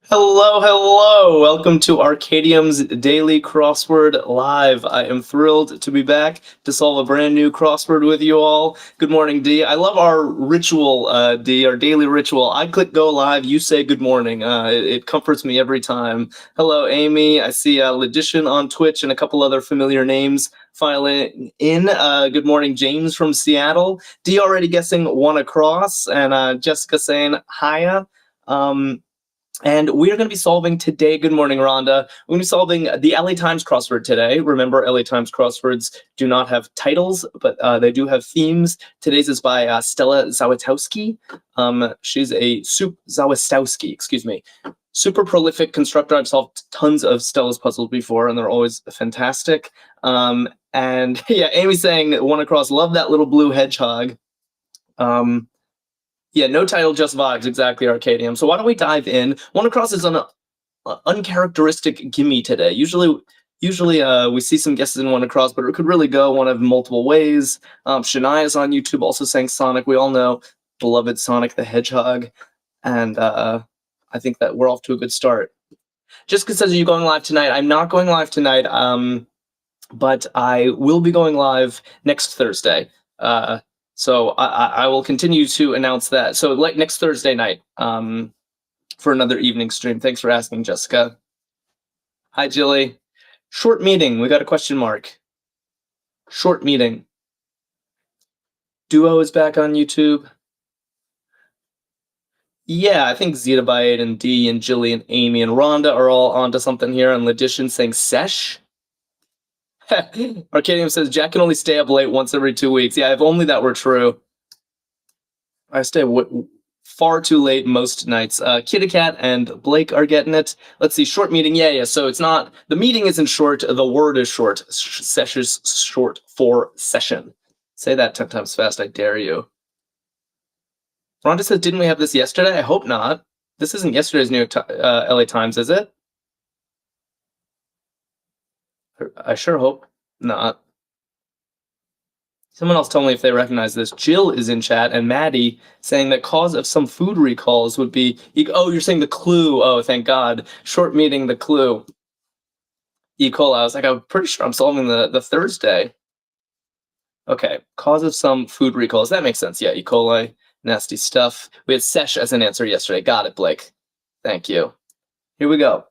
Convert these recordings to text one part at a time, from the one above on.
Hello, hello. Welcome to Arkadium's Daily Crossword Live. I am thrilled to be back to solve a brand new crossword with you all. Good morning, D. I love our ritual, D, our daily ritual. I click go live, you say good morning. It comforts me every time. Hello, Amy. I see Ledition on Twitch and a couple other familiar names filing in. Good morning, James from Seattle. D already guessing one across, and Jessica saying hiya. And we are going to be solving today. Good morning, Rhonda. We're going to be solving the LA Times crossword today. Remember, LA Times crosswords do not have titles, but they do have themes. Today's is by Stella Zawitowski. She's a Zawistowski, excuse me. Super prolific constructor. I've solved tons of Stella's puzzles before, and they're always fantastic. And yeah, Amy's saying one across. Love that little blue hedgehog. Yeah, no title, just vibes. Exactly, Arkadium. So why don't we dive in? One across is an uncharacteristic gimme today. Usually we see some guesses in one across, but it could really go one of multiple ways. Shania's on YouTube also saying Sonic. We all know beloved Sonic the Hedgehog, and I think that we're off to a good start. Jessica says, are you going live tonight? I'm not going live tonight, but I will be going live next Thursday. So I will continue to announce that. So like next Thursday night for another evening stream. Thanks for asking, Jessica. Hi, Jilly. Short meeting. We got a question mark. Short meeting. Duo is back on YouTube. Yeah, I think Zettabyte and D and Jilly and Amy and Rhonda are all onto something here. And Ledition saying sesh. Arkadium says Jack can only stay up late once every 2 weeks. Yeah, if only that were true. I stay far too late most nights. Kitty Cat and Blake are getting it. Let's see, short meeting. Yeah. So it's not, the meeting isn't short, the word is short. Sesh is short for session. Say that 10 times fast, I dare you. Rhonda says, didn't we have this yesterday? I hope not. This isn't yesterday's New York LA Times, is it? I sure hope not. Someone else told me if they recognize this. Jill is in chat, and Maddie saying that cause of some food recalls would be... Oh, you're saying the clue. Oh, thank God. Short meeting, the clue. E. coli. I was like, I'm pretty sure I'm solving the Thursday. Okay, cause of some food recalls. That makes sense. Yeah, E. coli, nasty stuff. We had sesh as an answer yesterday. Got it, Blake. Thank you. Here we go.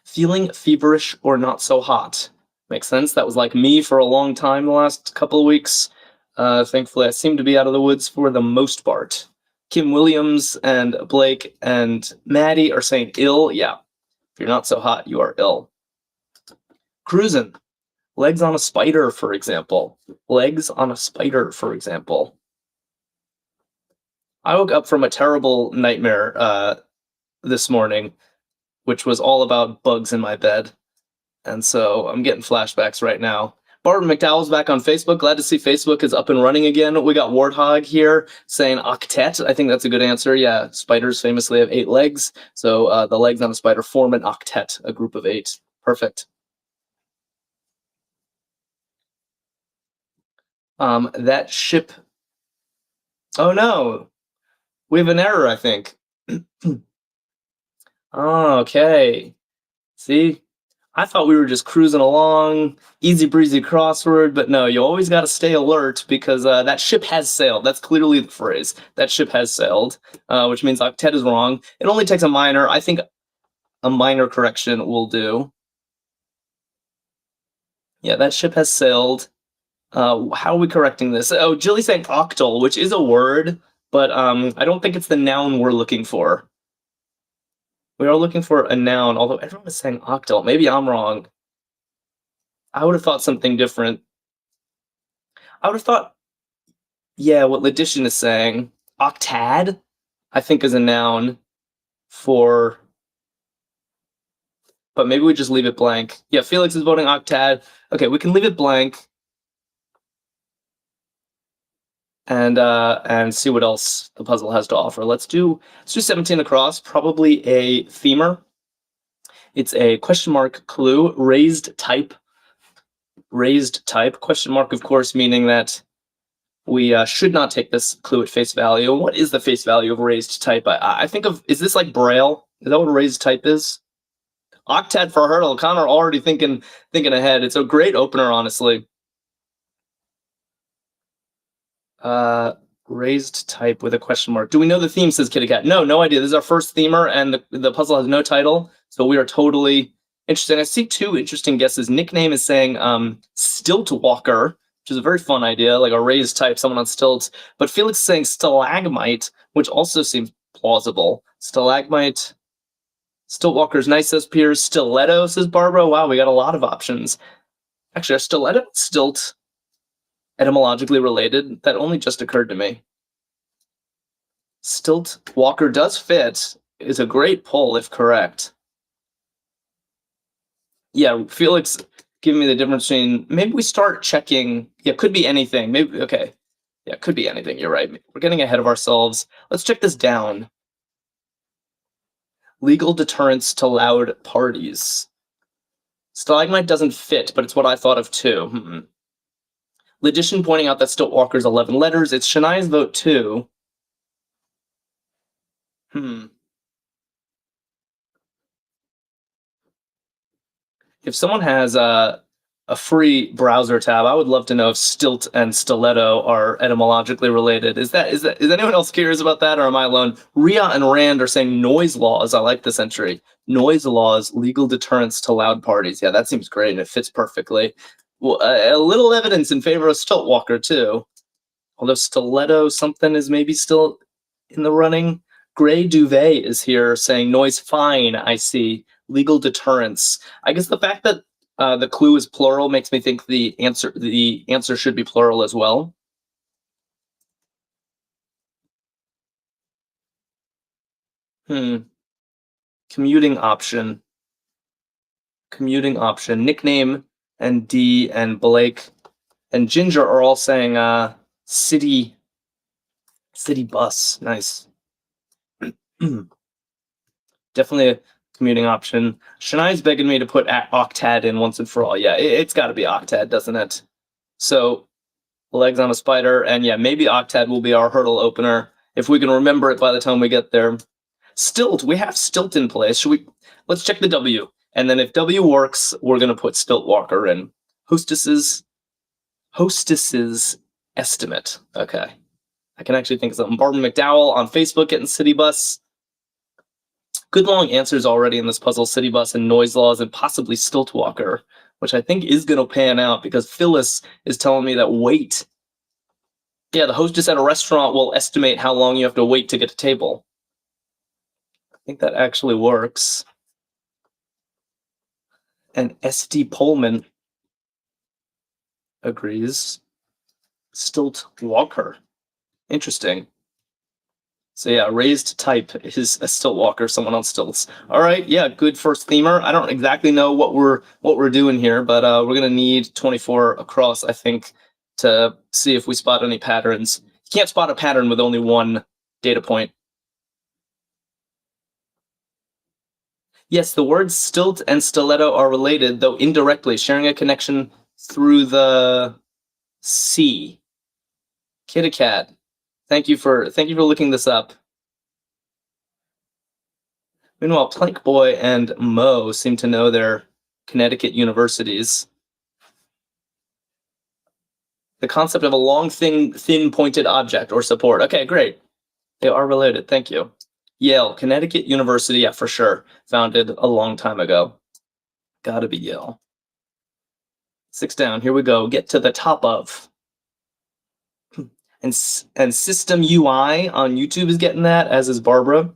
Feeling feverish or not so hot. Makes sense. That was like me for a long time the last couple of weeks. Thankfully, I seem to be out of the woods for the most part. Kim Williams and Blake and Maddie are saying ill. Yeah, if you're not so hot, you are ill. Cruising. Legs on a spider, for example. Legs on a spider, for example. I woke up from a terrible nightmare this morning, which was all about bugs in my bed. And so I'm getting flashbacks right now. Barbara McDowell's back on Facebook. Glad to see Facebook is up and running again. We got Warthog here saying octet. I think that's a good answer. Yeah, spiders famously have 8 legs. So the legs on a spider form an octet, a group of 8. Perfect. That ship... Oh no! We have an error, I think. Oh, okay. See? I thought we were just cruising along, easy breezy crossword, but no, you always got to stay alert because that ship has sailed. That's clearly the phrase. That ship has sailed, which means octet is wrong. It only takes a minor. I think a minor correction will do. Yeah, that ship has sailed. How are we correcting this? Oh, Jilly's saying octal, which is a word, but I don't think it's the noun we're looking for. We are looking for a noun, although everyone is saying octal. Maybe I'm wrong. I would have thought something different. I would have thought, yeah, what Ledition is saying, octad, I think is a noun for, but maybe we just leave it blank. Yeah, Felix is voting octad. Okay, we can leave it blank and see what else the puzzle has to offer. Let's do 17 across, probably a themer. It's a question mark clue, raised type, question mark, of course, meaning that We should not take this clue at face value. What is the face value of raised type? I think of, is this like Braille? Is that what a raised type is? Octet for hurdle. Connor already thinking ahead. It's a great opener, honestly. Raised type with a question mark. Do we know the theme, says Kitty Cat? No idea. This is our first themer, and the puzzle has no title, so we are totally interested. I see two interesting guesses. Nickname is saying Stilt Walker, which is a very fun idea, like a raised type, someone on stilts. But Felix is saying Stalagmite, which also seems plausible. Stalagmite, Stilt Walker's nice, says Piers. Stiletto, says Barbara. Wow, we got a lot of options. Actually, are stiletto and stilt etymologically related? That only just occurred to me. Stilt Walker does fit. Is a great pull if correct. Yeah, Felix giving me the difference between, maybe we start checking. Yeah, could be anything. Maybe, okay. Yeah, could be anything. You're right. We're getting ahead of ourselves. Let's check this down. Legal deterrence to loud parties. Stalagmite doesn't fit, but it's what I thought of too. Logician pointing out that Stilt Walker's 11 letters. It's Shania's vote too. If someone has a free browser tab, I would love to know if stilt and stiletto are etymologically related. Is anyone else curious about that, or am I alone? Ria and Rand are saying noise laws. I like this entry. Noise laws, legal deterrence to loud parties. Yeah, that seems great, and it fits perfectly. Well, a little evidence in favor of Stilt Walker too. Although stiletto something is maybe still in the running. Gray Duvet is here saying noise fine, I see. Legal deterrence. I guess the fact that the clue is plural makes me think the answer should be plural as well. Commuting option. Nickname and D and Blake and Ginger are all saying city bus. Nice. Definitely a commuting option. Shania's begging me to put Octad in once and for all. Yeah, it's got to be Octad, doesn't it? So, legs on a spider, and yeah, maybe Octad will be our hurdle opener if we can remember it by the time we get there. Stilt, we have Stilt in place. Let's check the W, and then if W works, we're gonna put Stilt Walker in. Hostess's estimate. Okay, I can actually think of something. Barbara McDowell on Facebook getting City Bus. Good long answers already in this puzzle. City Bus and noise laws and possibly Stilt Walker, which I think is going to pan out because Phyllis is telling me that wait. Yeah, the hostess at a restaurant will estimate how long you have to wait to get a table. I think that actually works. And SD Pullman agrees. Stilt Walker. Interesting. So yeah, raised type is a Stilt Walker, someone on stilts. All right, yeah, good first themer. I don't exactly know what we're doing here, but we're gonna need 24 across, I think, to see if we spot any patterns. You can't spot a pattern with only one data point. Yes, the words stilt and stiletto are related, though indirectly, sharing a connection through the C. Kitty Cat. Thank you for looking this up. Meanwhile, Plank Boy and Mo seem to know their Connecticut universities. The concept of a long, thin pointed object or support. Okay, great. They are related. Thank you. Yale, Connecticut University, yeah, for sure. Founded a long time ago. Gotta be Yale. 6 down. Here we go. Get to the top of. And System UI on YouTube is getting that, as is Barbara.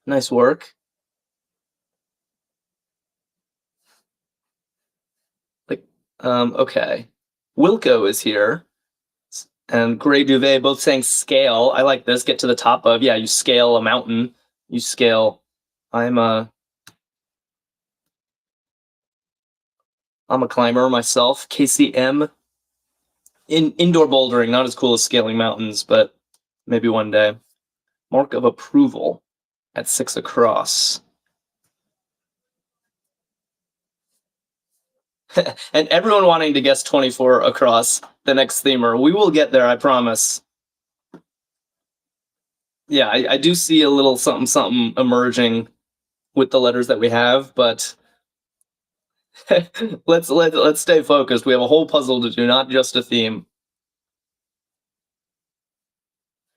Nice work. Okay. Wilco is here. And Gray Duvet both saying scale. I like this. Get to the top of. Yeah, you scale a mountain. You scale. I'm a climber myself. KCM. Indoor bouldering, not as cool as scaling mountains, but maybe one day. Mark of approval at 6 across. And everyone wanting to guess 24 across the next themer. We will get there, I promise. Yeah, I do see a little something something emerging with the letters that we have, but let's stay focused. We have a whole puzzle to do, not just a theme.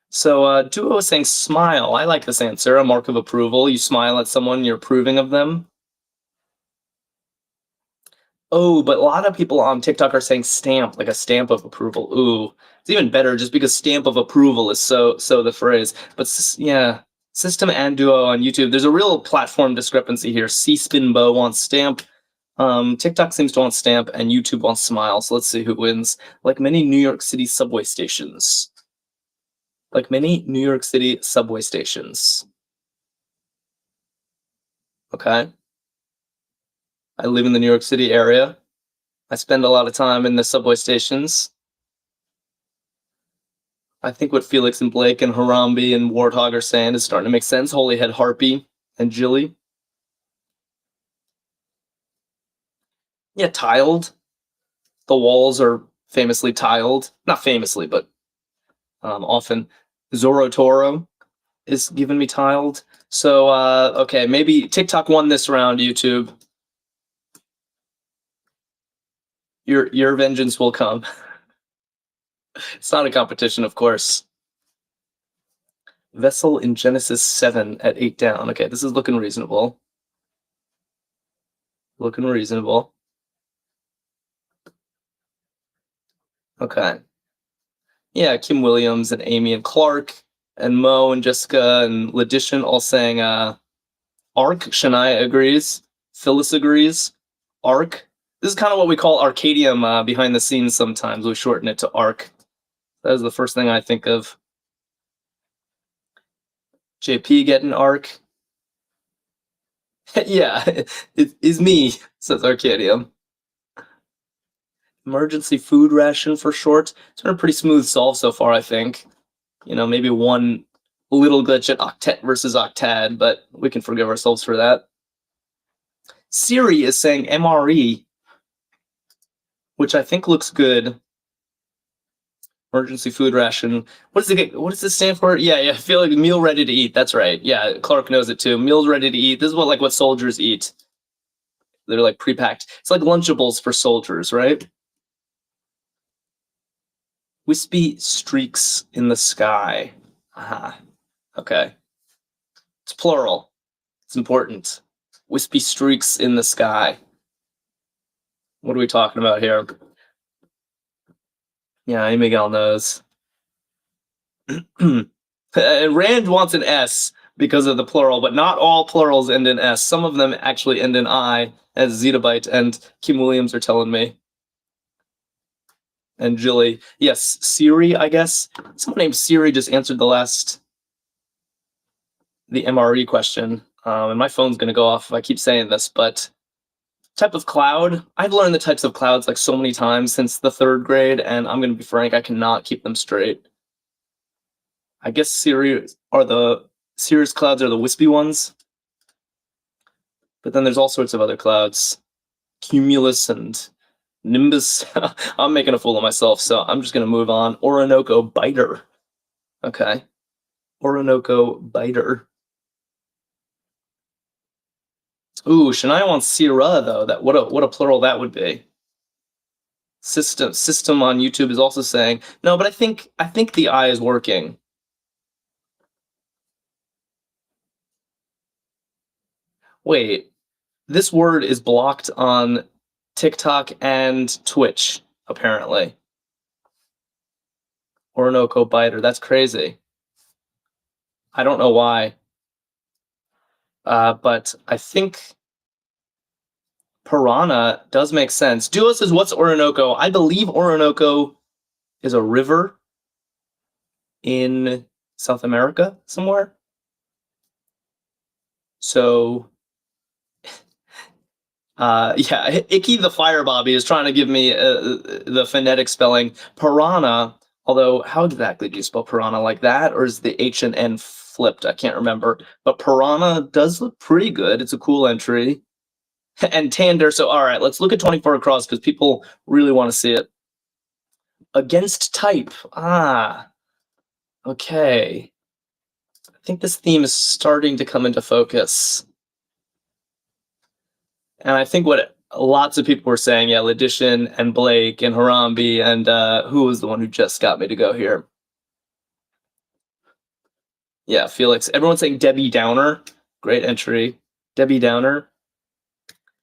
So Duo is saying smile. I like this answer, a mark of approval. You smile at someone, you're approving of them. Oh, but a lot of people on TikTok are saying stamp, like a stamp of approval. Ooh, it's even better just because stamp of approval is so the phrase. But yeah, System and Duo on YouTube. There's a real platform discrepancy here. C-Spinbo wants stamp. TikTok seems to want stamp, and YouTube wants smile. So let's see who wins. Like many New York City subway stations. Like many New York City subway stations. Okay. I live in the New York City area. I spend a lot of time in the subway stations. I think what Felix and Blake and Harambe and Warthog are saying is starting to make sense. Holyhead Harpy and Jilly. Yeah, tiled. The walls are famously tiled. Not famously, but often. Zorotoro is giving me tiled. So, okay, maybe TikTok won this round, YouTube. Your vengeance will come. It's not a competition, of course. Vessel in Genesis 7 at 8 down. Okay, this is looking reasonable. Looking reasonable. Okay. Yeah, Kim Williams and Amy and Clark and Mo and Jessica and Ladishan all saying Arc. Shania agrees. Phyllis agrees. Arc. This is kind of what we call Arkadium behind the scenes sometimes. We shorten it to Arc. That is the first thing I think of. JP getting Arc. Yeah, it is me, says Arkadium. Emergency food ration for short. It's been a pretty smooth solve so far, I think. You know, maybe one little glitch at octet versus octad, but we can forgive ourselves for that. Siri is saying MRE, which I think looks good. Emergency food ration. What does this stand for? Yeah, I feel like meal ready to eat. That's right. Yeah, Clark knows it too. Meals ready to eat. This is what soldiers eat. They're like pre-packed. It's like Lunchables for soldiers, right? Wispy streaks in the sky. Aha. Okay. It's plural. It's important. Wispy streaks in the sky. What are we talking about here? Yeah, Miguel knows. And Rand wants an S because of the plural, but not all plurals end in S. Some of them actually end in I, as Zettabyte and Kim Williams are telling me. And Jilly. Yes, Siri, I guess. Someone named Siri just answered the MRE question. And my phone's going to go off if I keep saying this, but type of cloud. I've learned the types of clouds like so many times since the 3rd grade, and I'm going to be frank, I cannot keep them straight. I guess Cirrus clouds are the wispy ones. But then there's all sorts of other clouds. Cumulus and Nimbus. I'm making a fool of myself, so I'm just going to move on. Orinoco biter. Okay. Orinoco biter. Ooh, Shania wants Sierra, though. What a plural that would be. System on YouTube is also saying no, but I think the I is working. Wait, this word is blocked on TikTok and Twitch, apparently. Orinoco biter. That's crazy. I don't know why. But I think piranha does make sense. Duo says, what's Orinoco? I believe Orinoco is a river in South America somewhere. So, yeah, Icky the Fire Bobby is trying to give me the phonetic spelling. Piranha, although how exactly do you spell piranha, like that? Or is the H and N flipped? I can't remember. But piranha does look pretty good. It's a cool entry. and tander. So, all right, let's look at 24 across because people really want to see it. Against type. Ah, okay. I think this theme is starting to come into focus. And I think what lots of people were saying, yeah, Ledition and Blake and Harambe, and who was the one who just got me to go here? Yeah, Felix. Everyone's saying Debbie Downer. Great entry. Debbie Downer.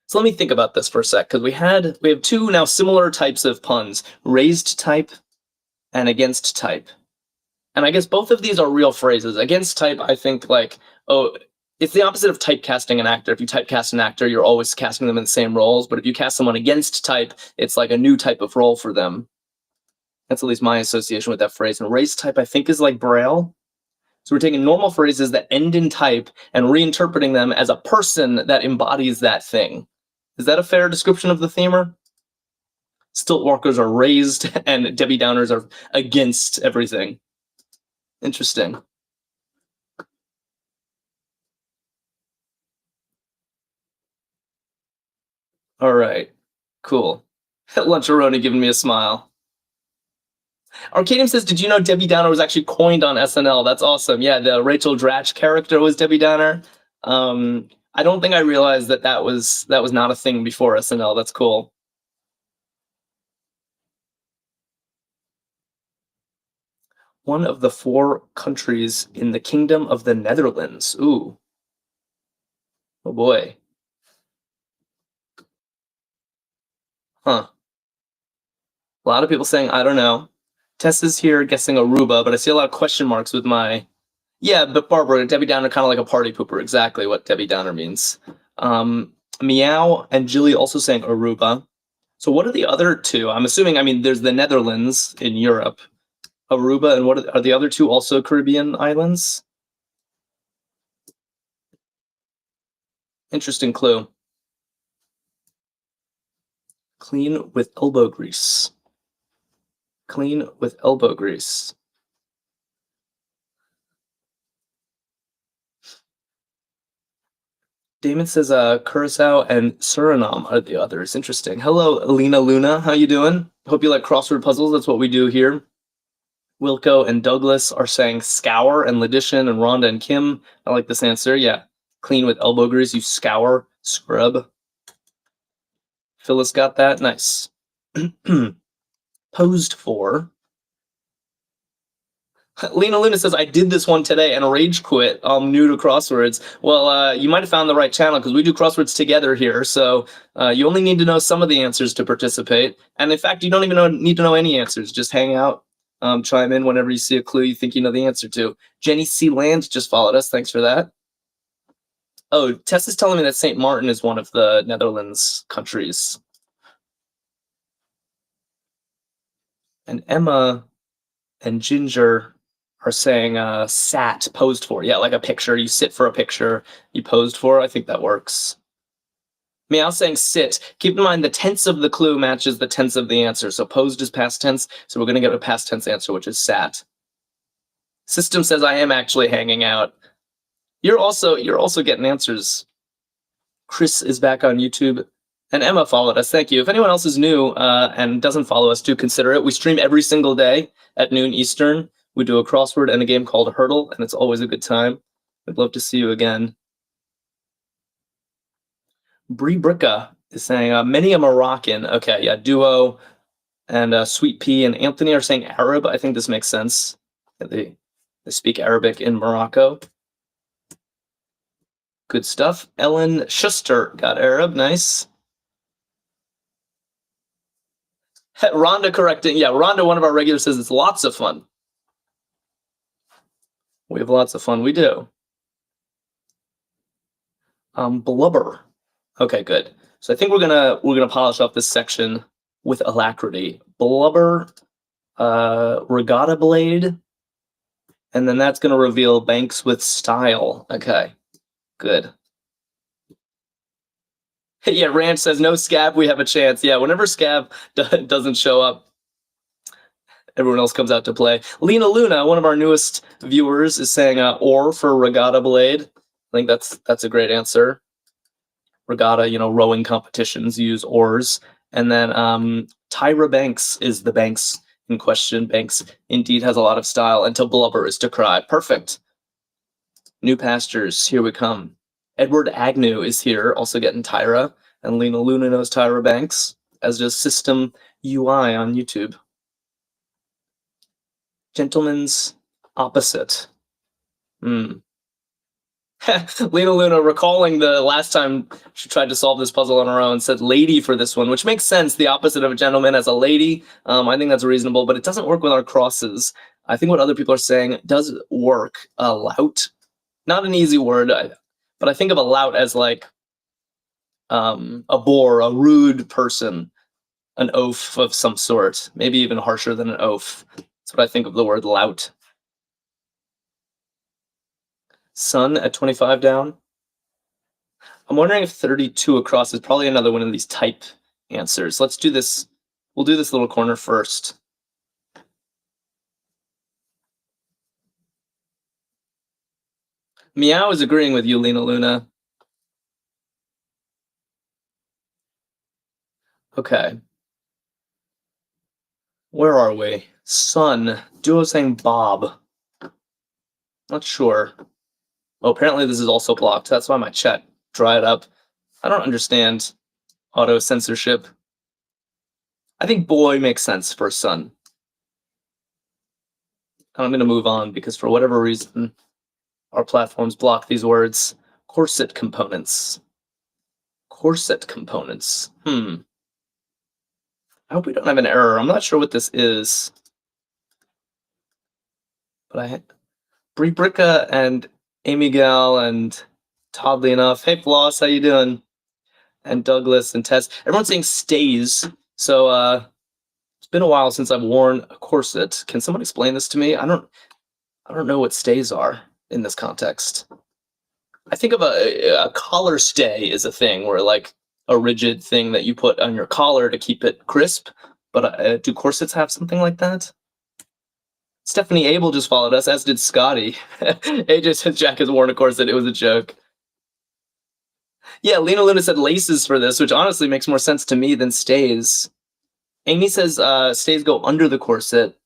So let me think about this for a sec, because we have two now similar types of puns, raised type and against type. And I guess both of these are real phrases. Against type, I think like, oh, it's the opposite of typecasting an actor. If you typecast an actor, you're always casting them in the same roles. But if you cast someone against type, it's like a new type of role for them. That's at least my association with that phrase. And raised type, I think, is like Braille. So we're taking normal phrases that end in type and reinterpreting them as a person that embodies that thing. Is that a fair description of the themer? Stilt walkers are raised and Debbie Downers are against everything. Interesting. All right, cool. Luncharoni giving me a smile. Arkadium says, did you know Debbie Downer was actually coined on SNL? That's awesome. Yeah, the Rachel Dratch character was Debbie Downer. I don't think I realized that was not a thing before SNL. That's cool. One of the 4 countries in the Kingdom of the Netherlands. Ooh. Oh boy. Huh. A lot of people saying, I don't know. Tess is here guessing Aruba, but I see a lot of question marks with my... Yeah, but Barbara, Debbie Downer, kind of like a party pooper. Exactly what Debbie Downer means. Meow and Jilly also saying Aruba. So what are the other two? I'm assuming, I mean, there's the Netherlands in Europe. Aruba, and what are the other two also Caribbean islands? Interesting clue. Clean with elbow grease. Clean with elbow grease. Damon says Curacao and Suriname are the others. Interesting. Hello, Alina Luna. How you doing? Hope you like crossword puzzles. That's what we do here. Wilco and Douglas are saying scour, and Ledition and Rhonda and Kim. I like this answer. Yeah. Clean with elbow grease. You scour, scrub. Phyllis got that. Nice. Posed for. Lena Luna says, I did this one today and rage quit. I'm new to crosswords. Well, you might have found the right channel because we do crosswords together here. So you only need to know some of the answers to participate. And in fact, you don't even need to know any answers. Just hang out, chime in whenever you see a clue you think you know the answer to. Jenny C. Land just followed us. Thanks for that. Oh, Tess is telling me that St. Martin is one of the Netherlands countries. And Emma and Ginger are saying sat, posed for. Yeah, like a picture. You sit for a picture you posed for. I think that works. Meow saying sit. Keep in mind the tense of the clue matches the tense of the answer. So posed is past tense. So we're going to get a past tense answer, which is sat. System says I am actually hanging out. You're also getting answers. Chris is back on YouTube. And Emma followed us. Thank you. If anyone else is new and doesn't follow us, do consider it. We stream every single day at noon Eastern. We do a crossword and a game called Hurdle, and it's always a good time. I'd love to see you again. Brie Bricka is saying, many a Moroccan. Okay, yeah, Duo and Sweet Pea and Anthony are saying Arab. I think this makes sense. They speak Arabic in Morocco. Good stuff. Ellen Schuster got Arab. Nice. Rhonda correcting. Yeah, Rhonda, one of our regulars, says it's lots of fun. We have lots of fun. We do. Blubber. Okay, good. So I think we're gonna polish off this section with alacrity. Blubber, regatta blade, and then that's gonna reveal banks with style. Okay, good. Yeah, Ranch says no Scab. We have a chance. Yeah, whenever Scab doesn't show up, everyone else comes out to play. Lena Luna, one of our newest viewers, is saying or for regatta blade. I think that's a great answer. regatta, rowing competitions use oars. And then Tyra Banks is the Banks in question. Banks indeed has a lot of style until blubber is to cry. Perfect. New pastures, here we come. Edward Agnew is here, also getting Tyra. And Lena Luna knows Tyra Banks, as does System UI on YouTube. Gentleman's opposite. Lena Luna, recalling the last time she tried to solve this puzzle on her own, said lady for this one, which makes sense. The opposite of a gentleman as a lady. I think that's reasonable, but it doesn't work with our crosses. I think what other people are saying does work. Lout. Not an easy word, but I think of a lout as like a bore, a rude person, an oaf of some sort, maybe even harsher than an oaf. That's what I think of the word lout. Sun at 25 down. I'm wondering if 32 across is probably another one of these type answers. Let's do this. We'll do this little corner first. Meow is agreeing with you, Lena Luna. Okay. Where are we? Sun. Duo saying Bob. Not sure. Oh, apparently this is also blocked. That's why my chat dried up. I don't understand auto censorship. I think boy makes sense for sun. I'm going to move on because for whatever reason, our platforms block these words. Corset components. Corset components. I hope we don't have an error. I'm not sure what this is. But Brie Bricka and Amy Gal and Toddly Enough. Hey, Floss, how you doing? And Douglas and Tess. Everyone's saying stays. So it's been a while since I've worn a corset. Can someone explain this to me? I don't know what stays are in this context. I think of a collar stay is a thing where like a rigid thing that you put on your collar to keep it crisp. But do corsets have something like that? Stephanie Abel just followed us, as did Scotty. AJ said Jack has worn a corset. It was a joke. Yeah, Lena Luna said laces for this, which honestly makes more sense to me than stays. Amy says stays go under the corset.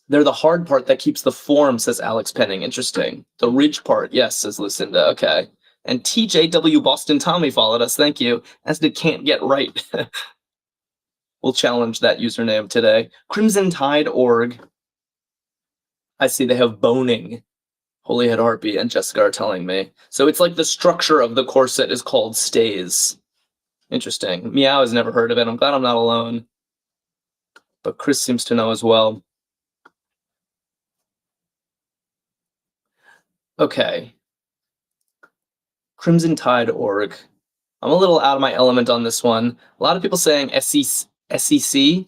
They're the hard part that keeps the form, says Alex Penning. Interesting. The ridge part, yes, says Lucinda. Okay. And TJW Boston Tommy followed us. Thank you. As did Can't Get Right. We'll challenge that username today. Crimson Tide Org. I see they have boning. Holy Head Harpy and Jessica are telling me. So it's like the structure of the corset is called stays. Interesting. Meow has never heard of it. I'm glad I'm not alone. But Chris seems to know as well. Okay. Crimson Tide Org. I'm a little out of my element on this one. A lot of people saying SEC.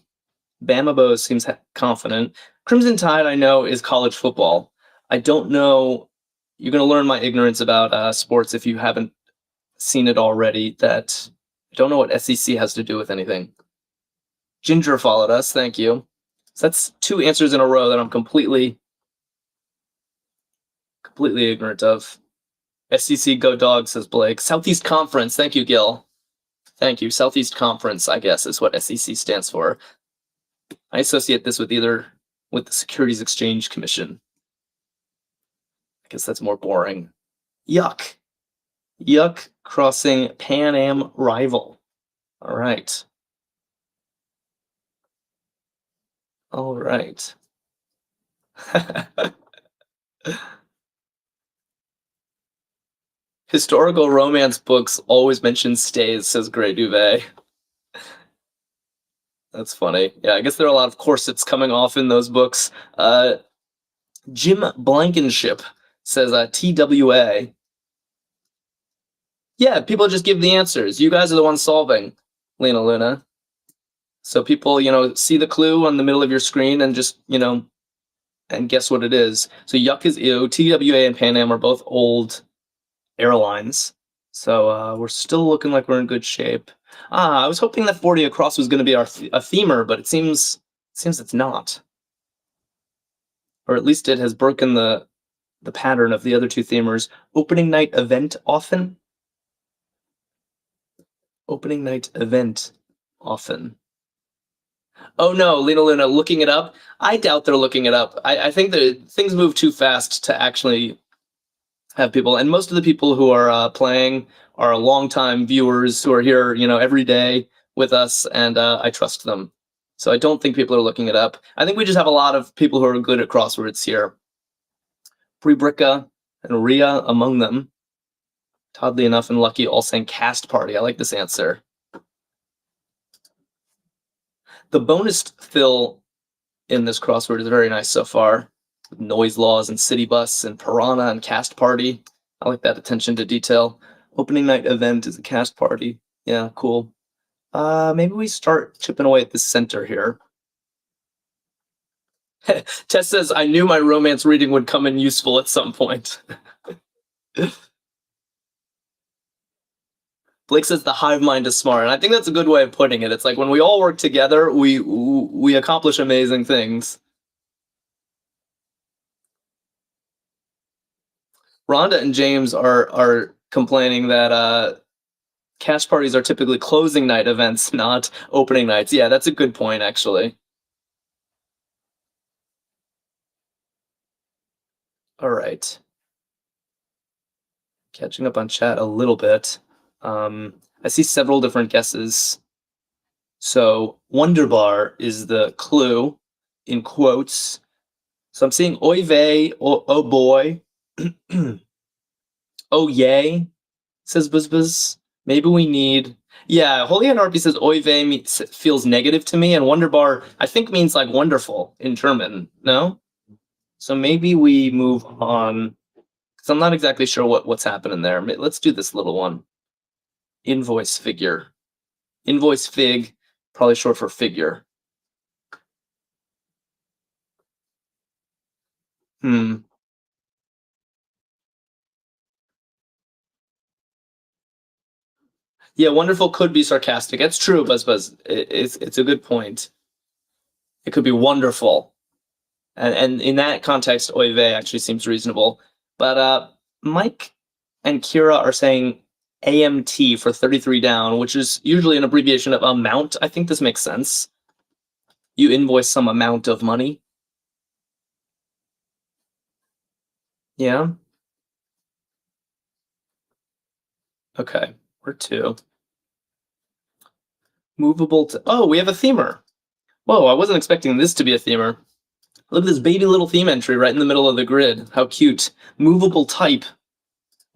Bama Bose seems confident. Crimson Tide, I know, is college football. I don't know. You're going to learn my ignorance about sports if you haven't seen it already. That I don't know what SEC has to do with anything. Ginger followed us. Thank you. So that's two answers in a row that I'm completely ignorant of. SEC Go Dogs, says Blake. Southeast Conference. Thank you, Gil. Thank you. Southeast Conference, I guess, is what SEC stands for. I associate this with the Securities Exchange Commission. I guess that's more boring. Yuck. Yuck crossing Pan Am rival. All right. All right. Historical romance books always mention stays, says Grey Duvet. That's funny. Yeah, I guess there are a lot of corsets coming off in those books. Jim Blankenship says TWA. Yeah, people just give the answers. You guys are the ones solving, Lena Luna. So people, see the clue on the middle of your screen and just, and guess what it is. So Yuck is ew. TWA and Pan Am are both old airlines. So we're still looking like we're in good shape. I was hoping that 40 across was going to be a themer, but it seems it's not. Or at least it has broken the pattern of the other two themers. Opening night event often? Opening night event often. Oh no, Lena Luna looking it up. I doubt they're looking it up. I think that things move too fast to actually have people, and most of the people who are playing are longtime viewers who are here, every day with us, and I trust them. So I don't think people are looking it up. I think we just have a lot of people who are good at crosswords here. Prebrica and Ria among them. Oddly enough and Lucky all saying cast party. I like this answer. The bonus fill in this crossword is very nice so far. Noise laws and city bus and piranha and cast party. I like that attention to detail. Opening night event is a cast party. Yeah, cool. Maybe we start chipping away at the center here. Tess says, I knew my romance reading would come in useful at some point. Blake says the hive mind is smart, and I think that's a good way of putting it. It's like when we all work together, we accomplish amazing things. Rhonda and James are complaining that cast parties are typically closing night events, not opening nights. Yeah, that's a good point, actually. All right. Catching up on chat a little bit. I see several different guesses. So Wonderbar is the clue in quotes. So I'm seeing oy vey, oh boy, oh yay, says Buzz Buzz. Maybe we need. Yeah, Holy Hand RP says oy vey feels negative to me, and Wonderbar I think means like wonderful in German. No, so maybe we move on because I'm not exactly sure what's happening there. Let's do this little one. Invoice figure, invoice fig, probably short for figure. Yeah, wonderful could be sarcastic. It's true, Buzz Buzz. It's a good point. It could be wonderful, and in that context, oy vey actually seems reasonable. But Mike and Kira are saying AMT for 33 down, which is usually an abbreviation of amount. I think this makes sense. You invoice some amount of money. Yeah. Okay, we're two. Movable to. Oh, we have a themer. Whoa, I wasn't expecting this to be a themer. Look at this baby little theme entry right in the middle of the grid. How cute. Movable type.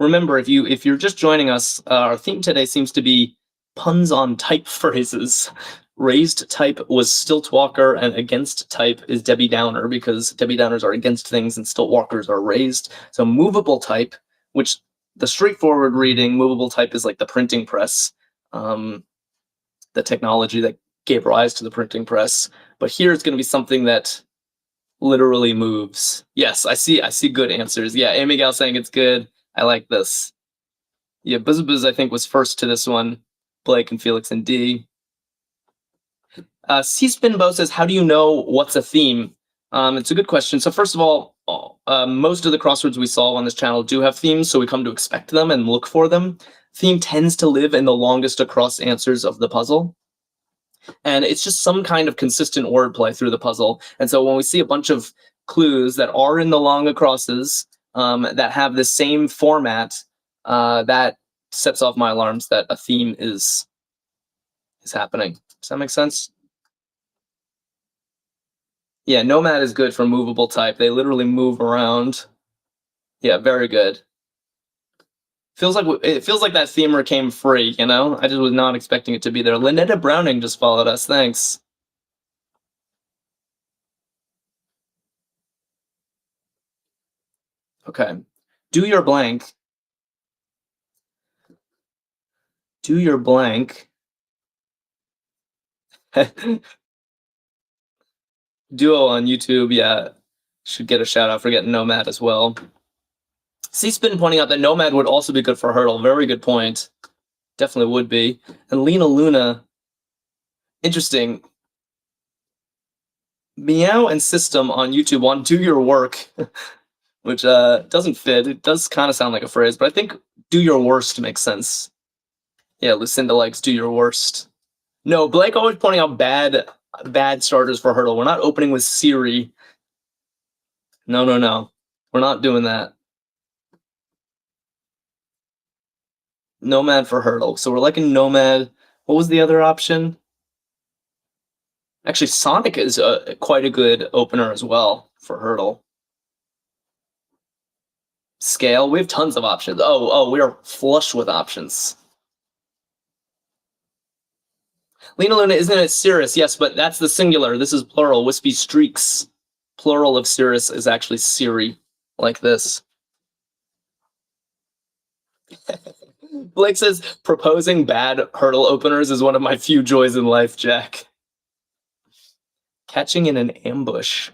Remember, if you're just joining us, our theme today seems to be puns on type phrases. Raised type was Stilt Walker, and against type is Debbie Downer, because Debbie Downers are against things and Stilt Walkers are raised. So movable type, which the straightforward reading, movable type is like the printing press, the technology that gave rise to the printing press. But here it's going to be something that literally moves. Yes, I see good answers. Yeah, Amy Gal saying it's good. I like this. Yeah, Buzz Buzz I think was first to this one. Blake and Felix and D. C-Spinbo says, how do you know what's a theme? It's a good question. So first of all, most of the crosswords we solve on this channel do have themes, so we come to expect them and look for them. Theme tends to live in the longest across answers of the puzzle. And it's just some kind of consistent wordplay through the puzzle. And so when we see a bunch of clues that are in the long acrosses that have the same format, that sets off my alarms that a theme is happening. Does that make sense? Yeah, Nomad is good for movable type. They literally move around. Yeah, very good. It feels like that themer came free, you know? I just was not expecting it to be there. Lynetta Browning just followed us. Thanks. Okay. Do your blank. Do your blank. Duo on YouTube, yeah. Should get a shout out for getting Nomad as well. C-Spin pointing out that Nomad would also be good for Hurdle. Very good point. Definitely would be. And Lena Luna, interesting. Meow and System on YouTube want do your work, which doesn't fit. It does kind of sound like a phrase, but I think do your worst makes sense. Yeah, Lucinda likes do your worst. No, Blake always pointing out bad starters for Hurdle. We're not opening with Siri. No, no, no. We're not doing that. Nomad for Hurdle. So we're liking Nomad. What was the other option? Actually, Sonic is quite a good opener as well for Hurdle. Scale. We have tons of options. Oh, we are flush with options. Lena Luna, isn't it Cirrus? Yes, but that's the singular. This is plural. Wispy Streaks. Plural of Cirrus is actually Siri, like this. Blake says, proposing bad Hurdle openers is one of my few joys in life, Jack. Catching in an ambush.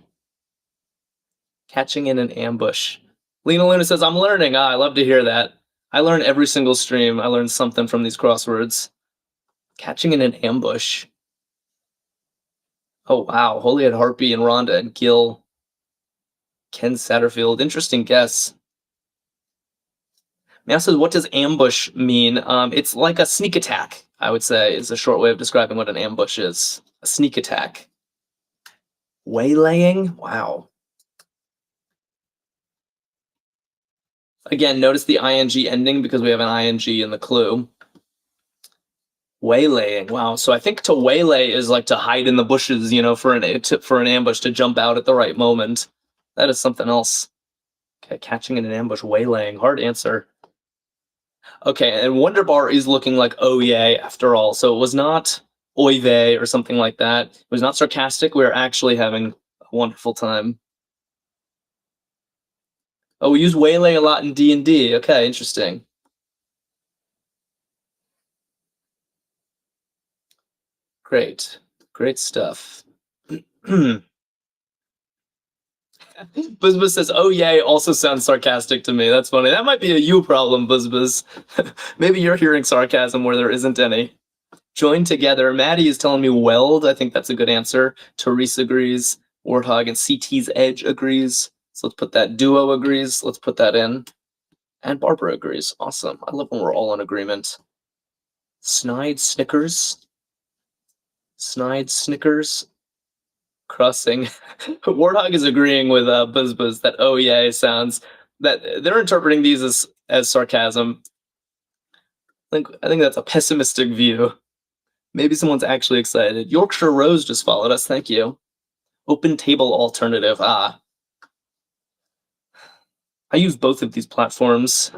Catching in an ambush. Lena Luna says, I'm learning. I love to hear that. I learn every single stream. I learn something from these crosswords. Catching in an ambush. Oh, wow. Holyhead Harpy and Rhonda and Gil. Ken Satterfield. Interesting guess. Meow says, what does ambush mean? It's like a sneak attack, I would say, is a short way of describing what an ambush is. A sneak attack. Waylaying? Wow. Again, notice the ing ending because we have an ing in the clue. Waylaying. Wow. So I think to waylay is like to hide in the bushes, you know, for an ambush, to jump out at the right moment. That is something else. Okay, catching in an ambush, waylaying. Hard answer. Okay, and Wonder Bar is looking like oh yay after all. So it was not oy vey or something like that. It was not sarcastic. We were actually having a wonderful time. Oh, we use waylay a lot in D&D. Okay, interesting. Great. Great stuff. Buzz says, oh yay, also sounds sarcastic to me. That's funny. That might be a you problem, Buzz. Maybe you're hearing sarcasm where there isn't any. Join together. Maddie is telling me weld. I think that's a good answer. Teresa agrees. Warthog and CT's Edge agrees. So let's put that. Duo agrees. Let's put that in. And Barbara agrees. Awesome. I love when we're all in agreement. Snide Snickers. Snide Snickers. Crossing. Warthog is agreeing with Buzz that oh yeah sounds, that they're interpreting these as sarcasm. I think that's a pessimistic view. Maybe someone's actually excited. Yorkshire Rose just followed us. Thank you. Open Table Alternative. I use both of these platforms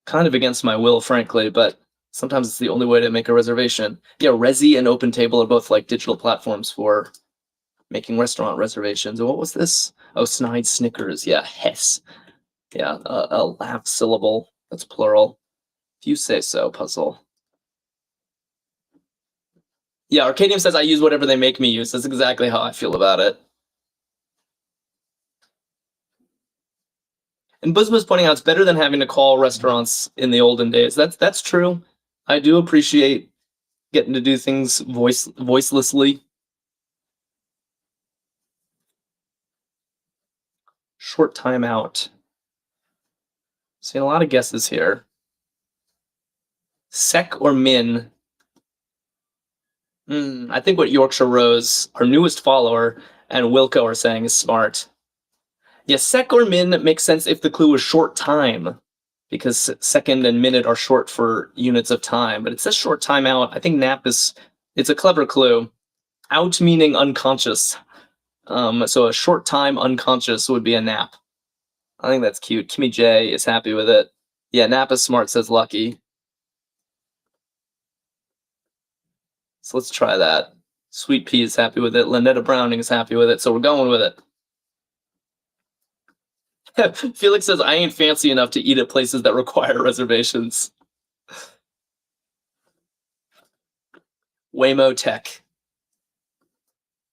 kind of against my will, frankly, but sometimes it's the only way to make a reservation. Yeah, Resi and Open Table are both like digital platforms for making restaurant reservations. And what was this? Oh, Snide Snickers. Yeah, Hess. Yeah, a laugh syllable. That's plural. If you say so, Puzzle. Yeah, Arkadium says I use whatever they make me use. That's exactly how I feel about it. And Buzz was pointing out it's better than having to call restaurants in the olden days. That's true. I do appreciate getting to do things voicelessly. Short time out. Seeing a lot of guesses here. Sec or Min? I think what Yorkshire Rose, our newest follower, and Wilco are saying is smart. Yeah, Sec or Min makes sense if the clue was short time, because second and minute are short for units of time. But it says short time out. I think nap it's a clever clue. Out meaning unconscious. So a short time unconscious would be a nap. I think that's cute. Kimmy J is happy with it. Yeah, nap is smart, says Lucky. So let's try that. Sweet Pea is happy with it. Lynetta Browning is happy with it. So we're going with it. Felix says, I ain't fancy enough to eat at places that require reservations. Waymo Tech.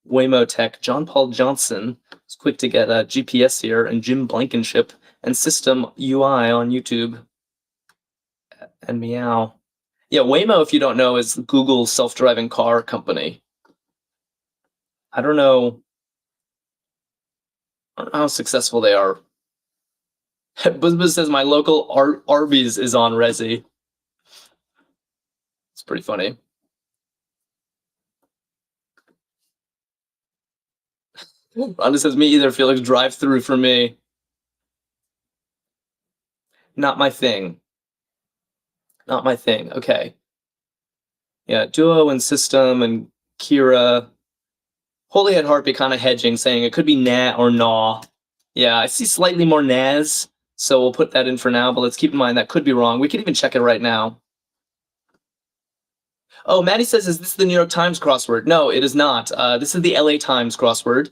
Waymo Tech. John Paul Johnson is quick to get GPS here, and Jim Blankenship and System UI on YouTube. And Meow. Yeah, Waymo, if you don't know, is Google's self-driving car company. I don't know how successful they are. Buzz says my local Arby's is on Resi. It's pretty funny. Rhonda says, me either, Felix. Drive through for me. Not my thing. Not my thing. Okay. Yeah, Duo and System and Kira. Holy Head Heartbeat kind of hedging, saying it could be Nat or Naw. Yeah, I see slightly more Naz, so we'll put that in for now, but let's keep in mind that could be wrong. We could even check it right now. Oh, Maddie says, is this the New York Times crossword? No, it is not. This is the LA Times crossword,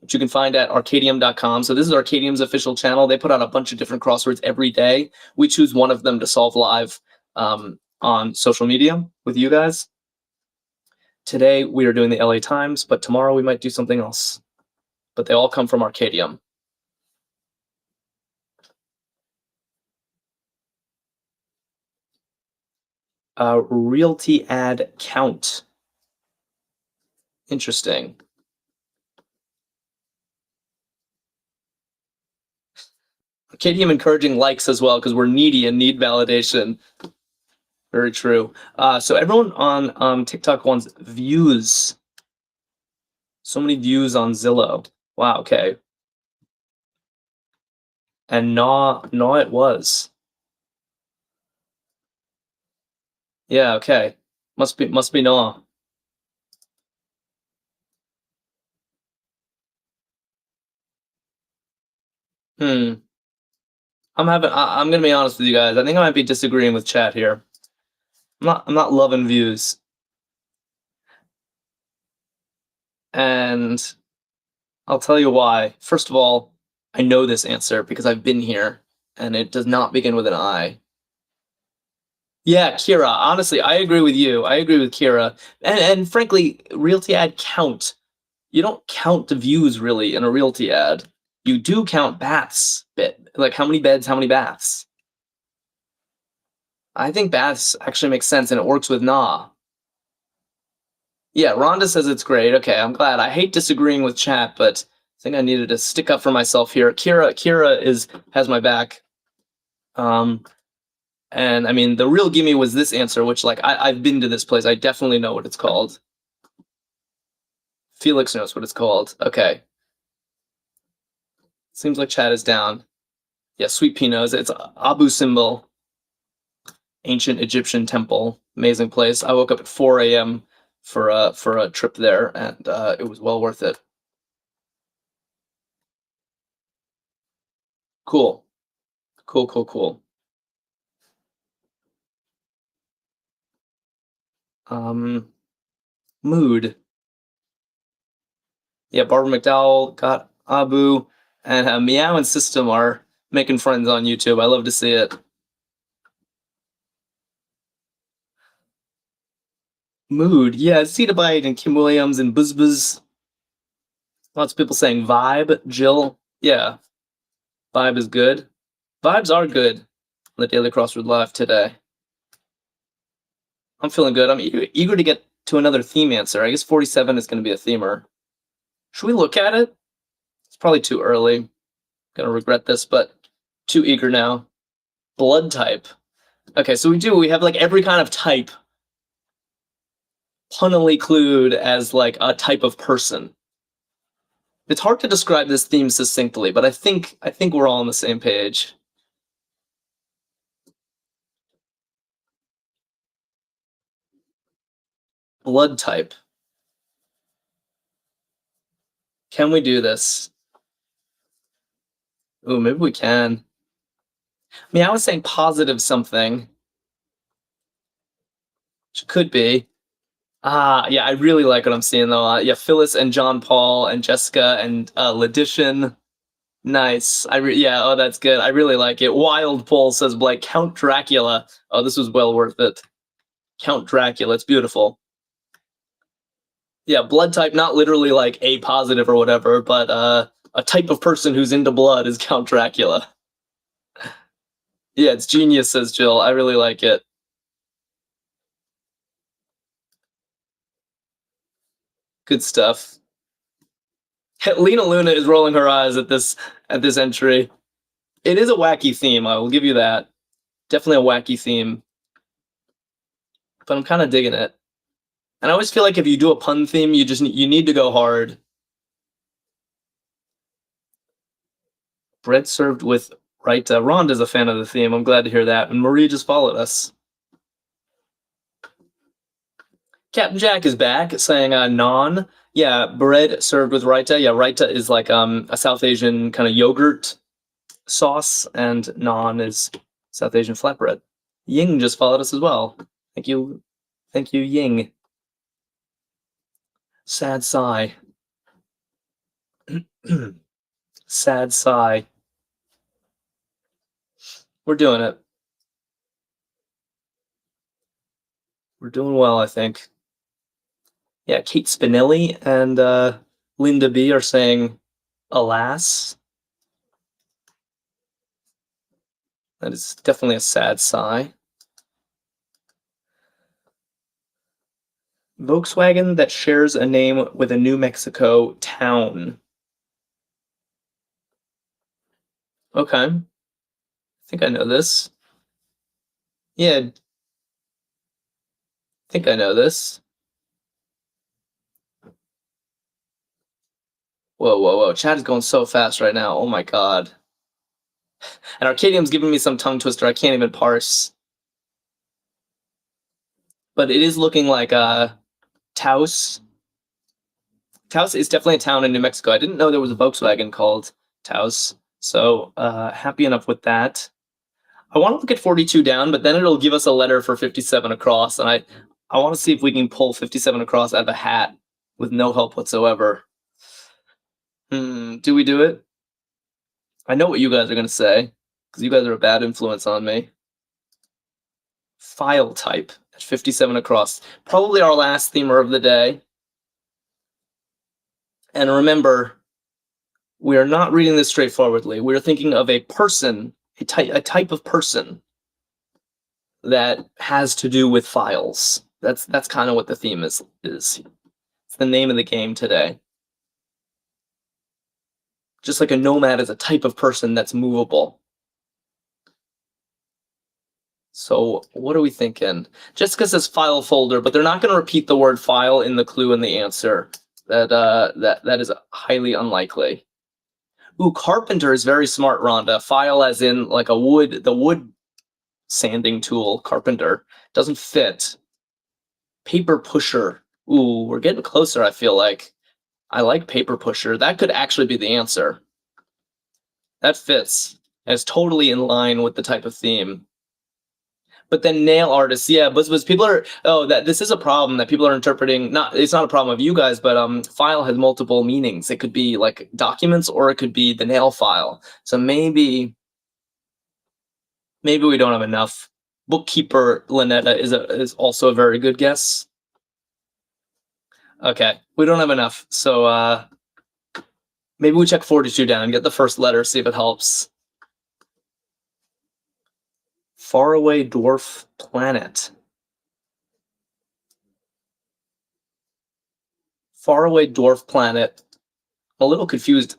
which you can find at Arkadium.com. So this is Arkadium's official channel. They put out a bunch of different crosswords every day. We choose one of them to solve live on social media with you guys. Today, we are doing the LA Times, but tomorrow we might do something else. But they all come from Arkadium. Realty ad count. Interesting. Arkadium encouraging likes as well because we're needy and need validation. Very true. So everyone on TikTok wants views. So many views on Zillow. Wow, okay. And Naw it was. Yeah, okay. Must be Naw. I'm gonna be honest with you guys. I think I might be disagreeing with chat here. I'm not loving views. And I'll tell you why. First of all, I know this answer because I've been here, and it does not begin with an I. Yeah, Kira. Honestly, I agree with you. I agree with Kira. And frankly, realty ad count. You don't count the views really in a realty ad. You do count baths, like how many beds, how many baths. I think baths actually makes sense, and it works with Nah. Yeah, Rhonda says it's great. Okay, I'm glad. I hate disagreeing with chat, but I think I needed to stick up for myself here. Kira has my back. And I mean, the real gimme was this answer, which like I've been to this place. I definitely know what it's called. Felix knows what it's called. Okay. Seems like chat is down. Yeah, Sweet Pea knows. It's Abu Simbel, ancient Egyptian temple. Amazing place. I woke up at 4 a.m. for a trip there, and it was well worth it. Cool. Mood. Yeah, Barbara McDowell got Abu, and Meow and System are making friends on YouTube. I love to see it. Mood. Yeah, Cedar Bite and Kim Williams and Buzz Buzz. Lots of people saying Vibe. Jill. Yeah, Vibe is good. Vibes are good on the Daily Crossword Live today. I'm feeling good. I'm eager to get to another theme answer. I guess 47 is going to be a themer. Should we look at it? It's probably too early. Gonna regret this, but too eager now. Blood type. Okay, so we have like every kind of type punnily clued as like a type of person. It's hard to describe this theme succinctly, but I think we're all on the same page. Blood type. Can we do this? Ooh, maybe we can. I mean, I was saying positive something. Which could be. Yeah, I really like what I'm seeing though. Yeah, Phyllis and John Paul and Jessica and Ledition. Nice. Yeah, oh, that's good. I really like it. Wild Pole says Blake. Count Dracula. Oh, this was well worth it. Count Dracula. It's beautiful. Yeah, blood type, not literally like A positive or whatever, but a type of person who's into blood is Count Dracula. Yeah, it's genius, says Jill. I really like it. Good stuff. Lena Luna is rolling her eyes at this entry. It is a wacky theme, I will give you that. Definitely a wacky theme. but I'm kind of digging it. And I always feel like if you do a pun theme, you need to go hard. Bread served with raita. Rhonda's a fan of the theme. I'm glad to hear that. And Marie just followed us. Captain Jack is back saying naan. Yeah, bread served with raita. Yeah, raita is like a South Asian kind of yogurt sauce, and naan is South Asian flatbread. Ying just followed us as well. Thank you, Ying. Sad sigh. Sad sigh. We're doing it. We're doing well, I think. Yeah, Kate Spinelli and Linda B are saying, alas. That is definitely a sad sigh. Volkswagen that shares a name with a New Mexico town. Okay. I think I know this. Yeah. I think I know this. Whoa, whoa, whoa. Chat is going so fast right now. Oh my god. And Arkadium's giving me some tongue twister I can't even parse. But it is looking like Taos. Taos is definitely a town in New Mexico. I didn't know there was a Volkswagen called Taos. So happy enough with that. I want to look at 42 down, but then it'll give us a letter for 57 across. And I want to see if we can pull 57 across out of a hat with no help whatsoever. Do we do it? I know what you guys are going to say, because you guys are a bad influence on me. File type at 57 across. Probably our last themer of the day. And remember, we are not reading this straightforwardly. We are thinking of a person, a type of person that has to do with files. That's kind of what the theme is. It's the name of the game today. Just like a nomad is a type of person that's movable. So what are we thinking? Jessica says file folder, but they're not going to repeat the word file in the clue and the answer. That is highly unlikely. Ooh, carpenter is very smart, Rhonda. File as in like the wood sanding tool, carpenter. Doesn't fit. Paper pusher. Ooh, we're getting closer, I feel like. I like paper pusher. That could actually be the answer. That fits. And it's totally in line with the type of theme. But then nail artists, yeah, but people are this is a problem that people are interpreting. It's not a problem of you guys, but file has multiple meanings. It could be like documents, or it could be the nail file. So maybe we don't have enough. Bookkeeper Lynetta is also a very good guess. Okay, we don't have enough. So maybe we check 42 down and get the first letter, see if it helps. Faraway dwarf planet. Faraway dwarf planet. I'm a little confused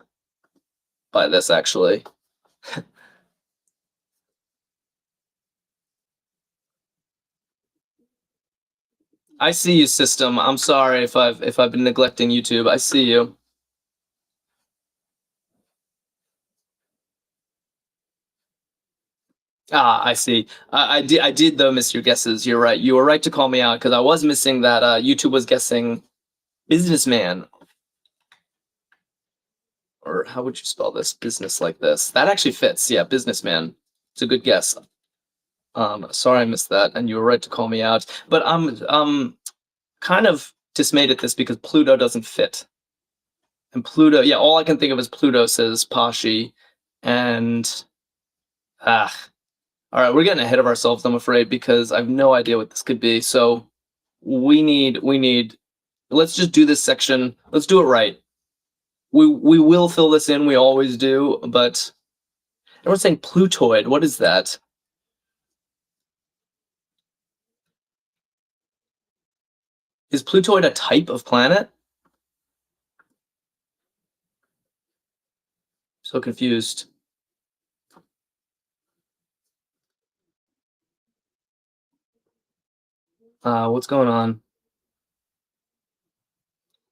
by this, actually. I see you, system. I'm sorry if I've been neglecting YouTube. I see you. I see. I did though miss your guesses. You're right. You were right to call me out, because I was missing that. YouTube was guessing businessman. Or how would you spell this? Business like this. That actually fits. Yeah, businessman. It's a good guess. Sorry I missed that, and you were right to call me out. But I'm kind of dismayed at this because Pluto doesn't fit. And Pluto, yeah, all I can think of is Pluto, says Pashi, and all right, we're getting ahead of ourselves, I'm afraid, because I have no idea what this could be. So we need. Let's just do this section. Let's do it right. We will fill this in. We always do. But everyone's saying Plutoid. What is that? Is Plutoid a type of planet? So confused. What's going on?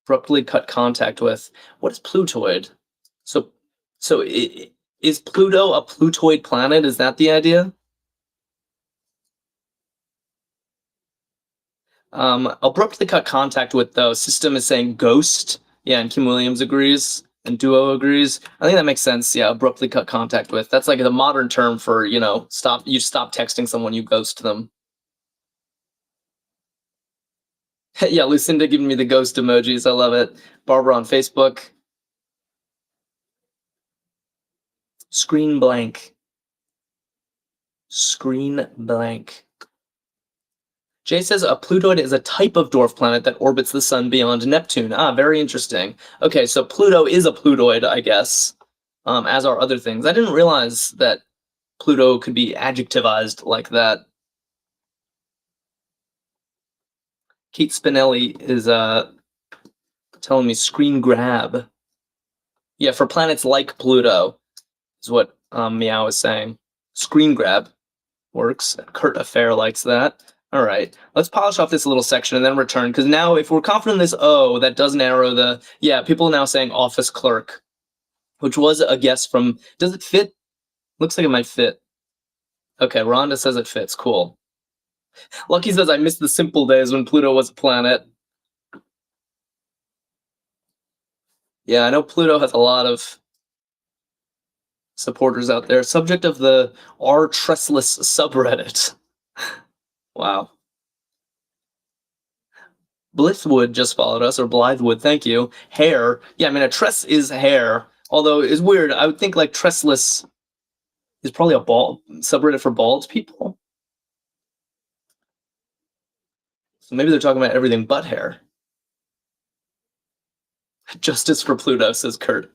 Abruptly cut contact with. What is Plutoid? So, so is Pluto a Plutoid planet? Is that the idea? Abruptly cut contact with, though. System is saying ghost. Yeah, and Kim Williams agrees, and Duo agrees. I think that makes sense. Yeah, abruptly cut contact with. That's like the modern term for, stop. You stop texting someone, you ghost them. Yeah, Lucinda giving me the ghost emojis. I love it. Barbara on Facebook. Screen blank. Screen blank. Jay says a Plutoid is a type of dwarf planet that orbits the sun beyond Neptune. Ah, very interesting. Okay, so Pluto is a Plutoid, I guess, as are other things. I didn't realize that Pluto could be adjectivized like that. Kate Spinelli is telling me screen grab. Yeah, for planets like Pluto is what Meow is saying. Screen grab works. Kurt Affair likes that. All right, let's polish off this little section and then return, because now if we're confident in this O, that does narrow the... Yeah, people are now saying office clerk, which was a guess from... Does it fit? Looks like it might fit. Okay, Rhonda says it fits. Cool. Lucky says, I miss the simple days when Pluto was a planet. Yeah, I know Pluto has a lot of supporters out there. Subject of the R Tressless subreddit. Wow. Blithwood just followed us, or Blythewood, thank you. Hair. Yeah, I mean, a tress is hair, although it's weird. I would think, like, tressless is probably a bald subreddit for bald people. So maybe they're talking about everything but hair. Justice for Pluto, says Kurt.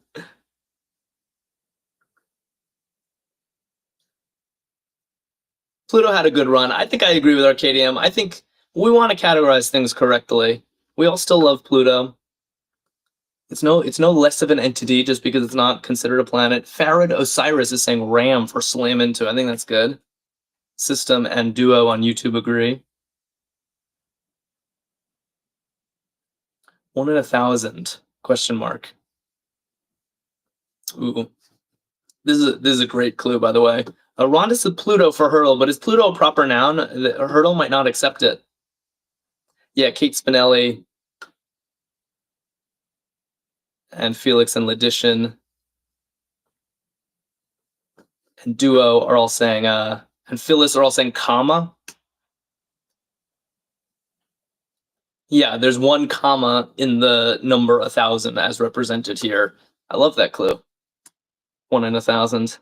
Pluto had a good run. I think I agree with Arkadium. I think we want to categorize things correctly. We all still love Pluto. It's no less of an entity just because it's not considered a planet. Farad Osiris is saying RAM for slam into. I think that's good. System and Duo on YouTube agree. 1 in 1,000? Question mark. Ooh, this is a great clue, by the way. Rhonda said Pluto for hurdle, but is Pluto a proper noun? The hurdle might not accept it. Yeah, Kate Spinelli and Felix and Ledition and Duo are all saying, and Phyllis are all saying comma. Yeah, there's 1 comma in the number 1,000 as represented here. I love that clue. 1 in 1,000.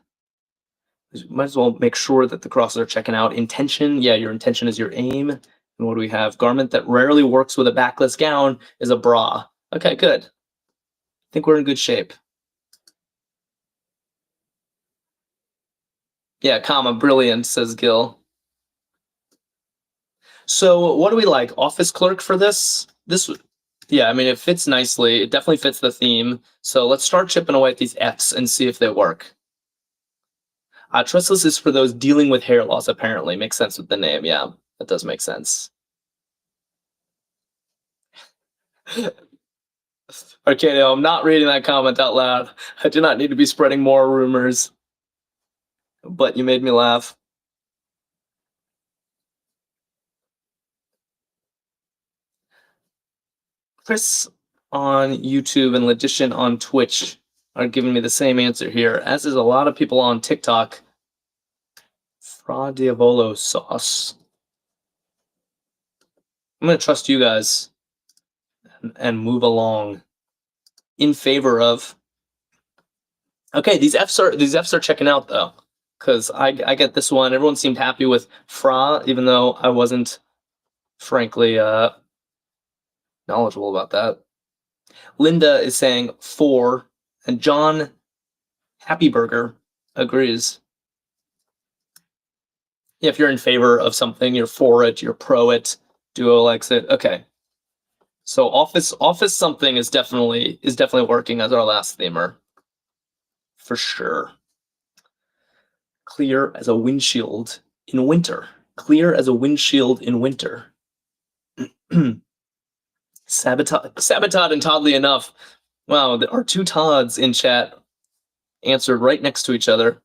Might as well make sure that the crosses are checking out. Intention, yeah, your intention is your aim. And what do we have? Garment that rarely works with a backless gown is a bra. Okay, good. I think we're in good shape. Yeah, comma, brilliant, says Gil. So what do we like? Office clerk for this? Yeah, I mean, it fits nicely. It definitely fits the theme. So let's start chipping away at these Fs and see if they work. Tressless is for those dealing with hair loss, apparently. Makes sense with the name, yeah. That does make sense. Arcadio, I'm not reading that comment out loud. I do not need to be spreading more rumors. But you made me laugh. Chris on YouTube and Ledition on Twitch are giving me the same answer here, as is a lot of people on TikTok. Fra Diavolo sauce. I'm going to trust you guys and move along in favor of... Okay, these Fs are checking out, though, because I get this one. Everyone seemed happy with Fra, even though I wasn't, frankly, knowledgeable about that. Linda is saying 4, and John Happy Burger agrees. Yeah, if you're in favor of something, you're for it, you're pro it. Duo likes it. Okay. So office something is definitely working as our last themer. For sure. Clear as a windshield in winter. Clear as a windshield in winter. Sabotage and Toddly enough. Wow, our two Todds in chat answered right next to each other.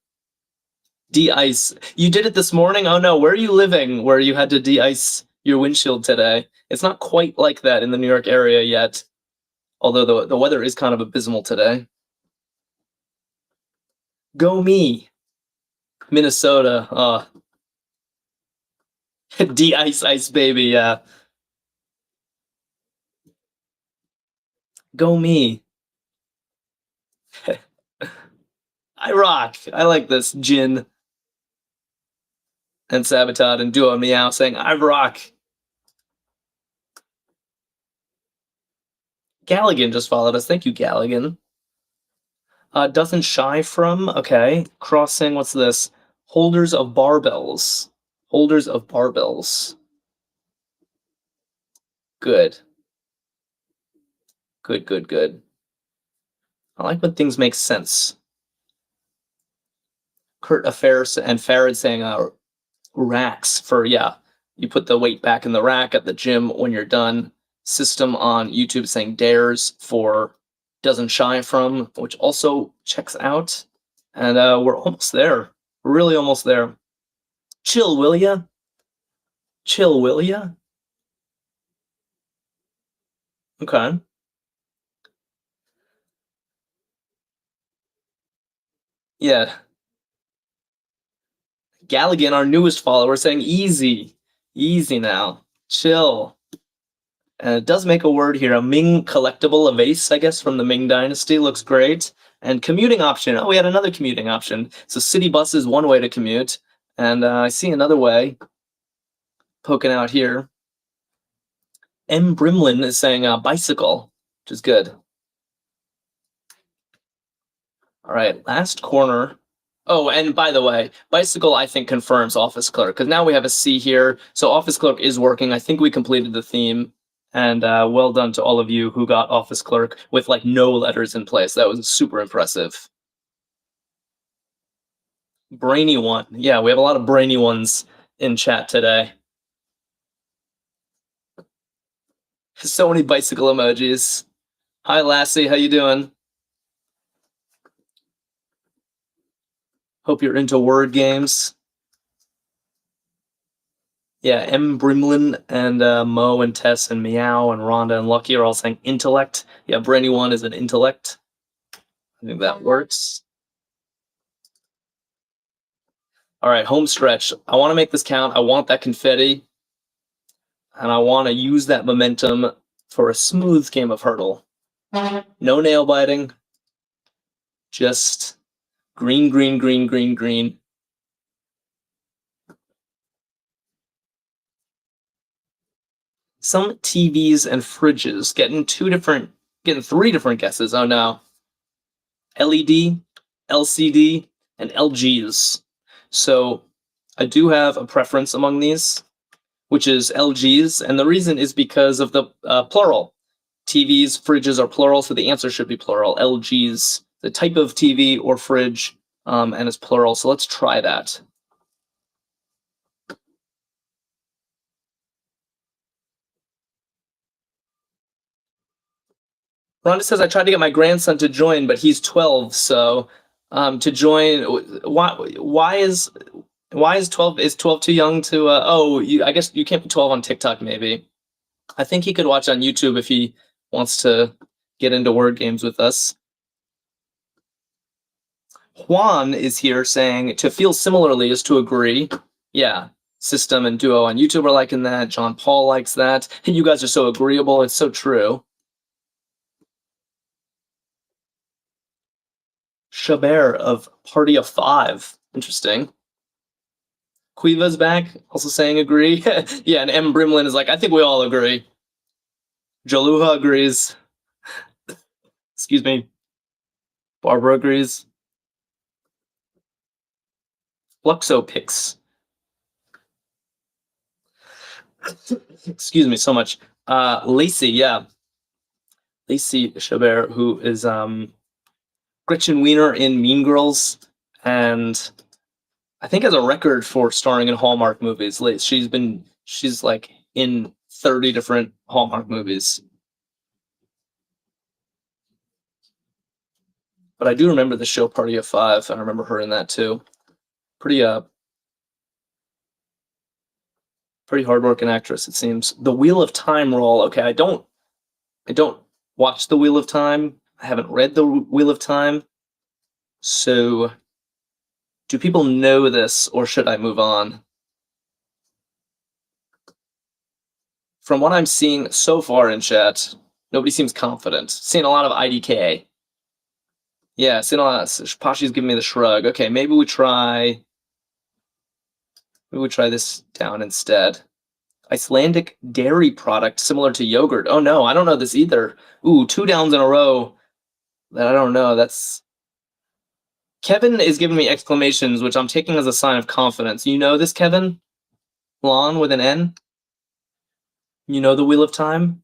De-ice. You did it this morning? Oh no, where are you living where you had to de-ice your windshield today? It's not quite like that in the New York area yet, although the weather is kind of abysmal today. Go me. Minnesota. De-ice ice baby, yeah. Go me. I rock. I like this. Jin and Sabotage and Duo Meow saying, I rock. Galligan just followed us. Thank you, Galligan. Doesn't shy from. Okay. Crossing, what's this? Holders of barbells. Holders of barbells. Good. Good. I like when things make sense. Kurt Affairs and Farad saying racks for, yeah, you put the weight back in the rack at the gym when you're done. System on YouTube saying dares for doesn't shy from, which also checks out. And we're almost there. We're really almost there. Chill, will ya? Chill, will ya? Okay. Yeah. Galligan, our newest follower, saying easy. Easy now. Chill. And it does make a word here. A Ming collectible, a vase, I guess, from the Ming Dynasty. Looks great. And commuting option. Oh, we had another commuting option. So city bus is one way to commute. And I see another way poking out here. M. Brimlin is saying bicycle, which is good. All right, last corner. Oh, and by the way, bicycle, I think, confirms office clerk, because now we have a C here. So office clerk is working. I think we completed the theme. And well done to all of you who got office clerk with like no letters in place. That was super impressive. Brainy one. Yeah, we have a lot of brainy ones in chat today. So many bicycle emojis. Hi, Lassie. How you doing? Hope you're into word games. Yeah, M. Brimlin and Mo and Tess and Meow and Rhonda and Lucky are all saying intellect. Yeah, Brainy one is an intellect. I think that works. All right, home stretch. I want to make this count. I want that confetti. And I want to use that momentum for a smooth game of hurdle. No nail biting. Just green. Some TVs and fridges. Getting three different guesses. Oh no. LED, LCD, and LGs. So I do have a preference among these, which is LGs, and the reason is because of the plural. TVs, fridges are plural, so the answer should be plural. LGs, the type of TV or fridge, and it's plural. So let's try that. Rhonda says, I tried to get my grandson to join, but he's 12, so to join, why is 12, is 12 too young to, I guess you can't be 12 on TikTok, maybe. I think he could watch on YouTube if he wants to get into word games with us. Juan is here saying, to feel similarly is to agree. Yeah, System and Duo on YouTube are liking that. John Paul likes that. You guys are so agreeable. It's so true. Chabert of Party of Five. Interesting. Quiva's back, also saying agree. Yeah, and M. Brimlin is like, I think we all agree. Jaluha agrees. Excuse me. Barbara agrees. Fluxo picks. Excuse me so much. Lacey, yeah. Lacey Chabert, who is Gretchen Wiener in Mean Girls, and I think has a record for starring in Hallmark movies. She's like in 30 different Hallmark movies. But I do remember the show Party of Five. I remember her in that too. Pretty hardworking actress, it seems. The Wheel of Time role. Okay, I don't watch The Wheel of Time. I haven't read The Wheel of Time. So, do people know this, or should I move on? From what I'm seeing so far in chat, nobody seems confident. Seeing a lot of IDK. Yeah, seeing a lot. Pashi's giving me the shrug. Okay, maybe we try this down instead. Icelandic dairy product similar to yogurt. Oh no, I don't know this either. Ooh, 2 downs in a row that I don't know. That's Kevin is giving me exclamations, which I'm taking as a sign of confidence. You know this, Kevin? Lon with an N? You know the Wheel of Time?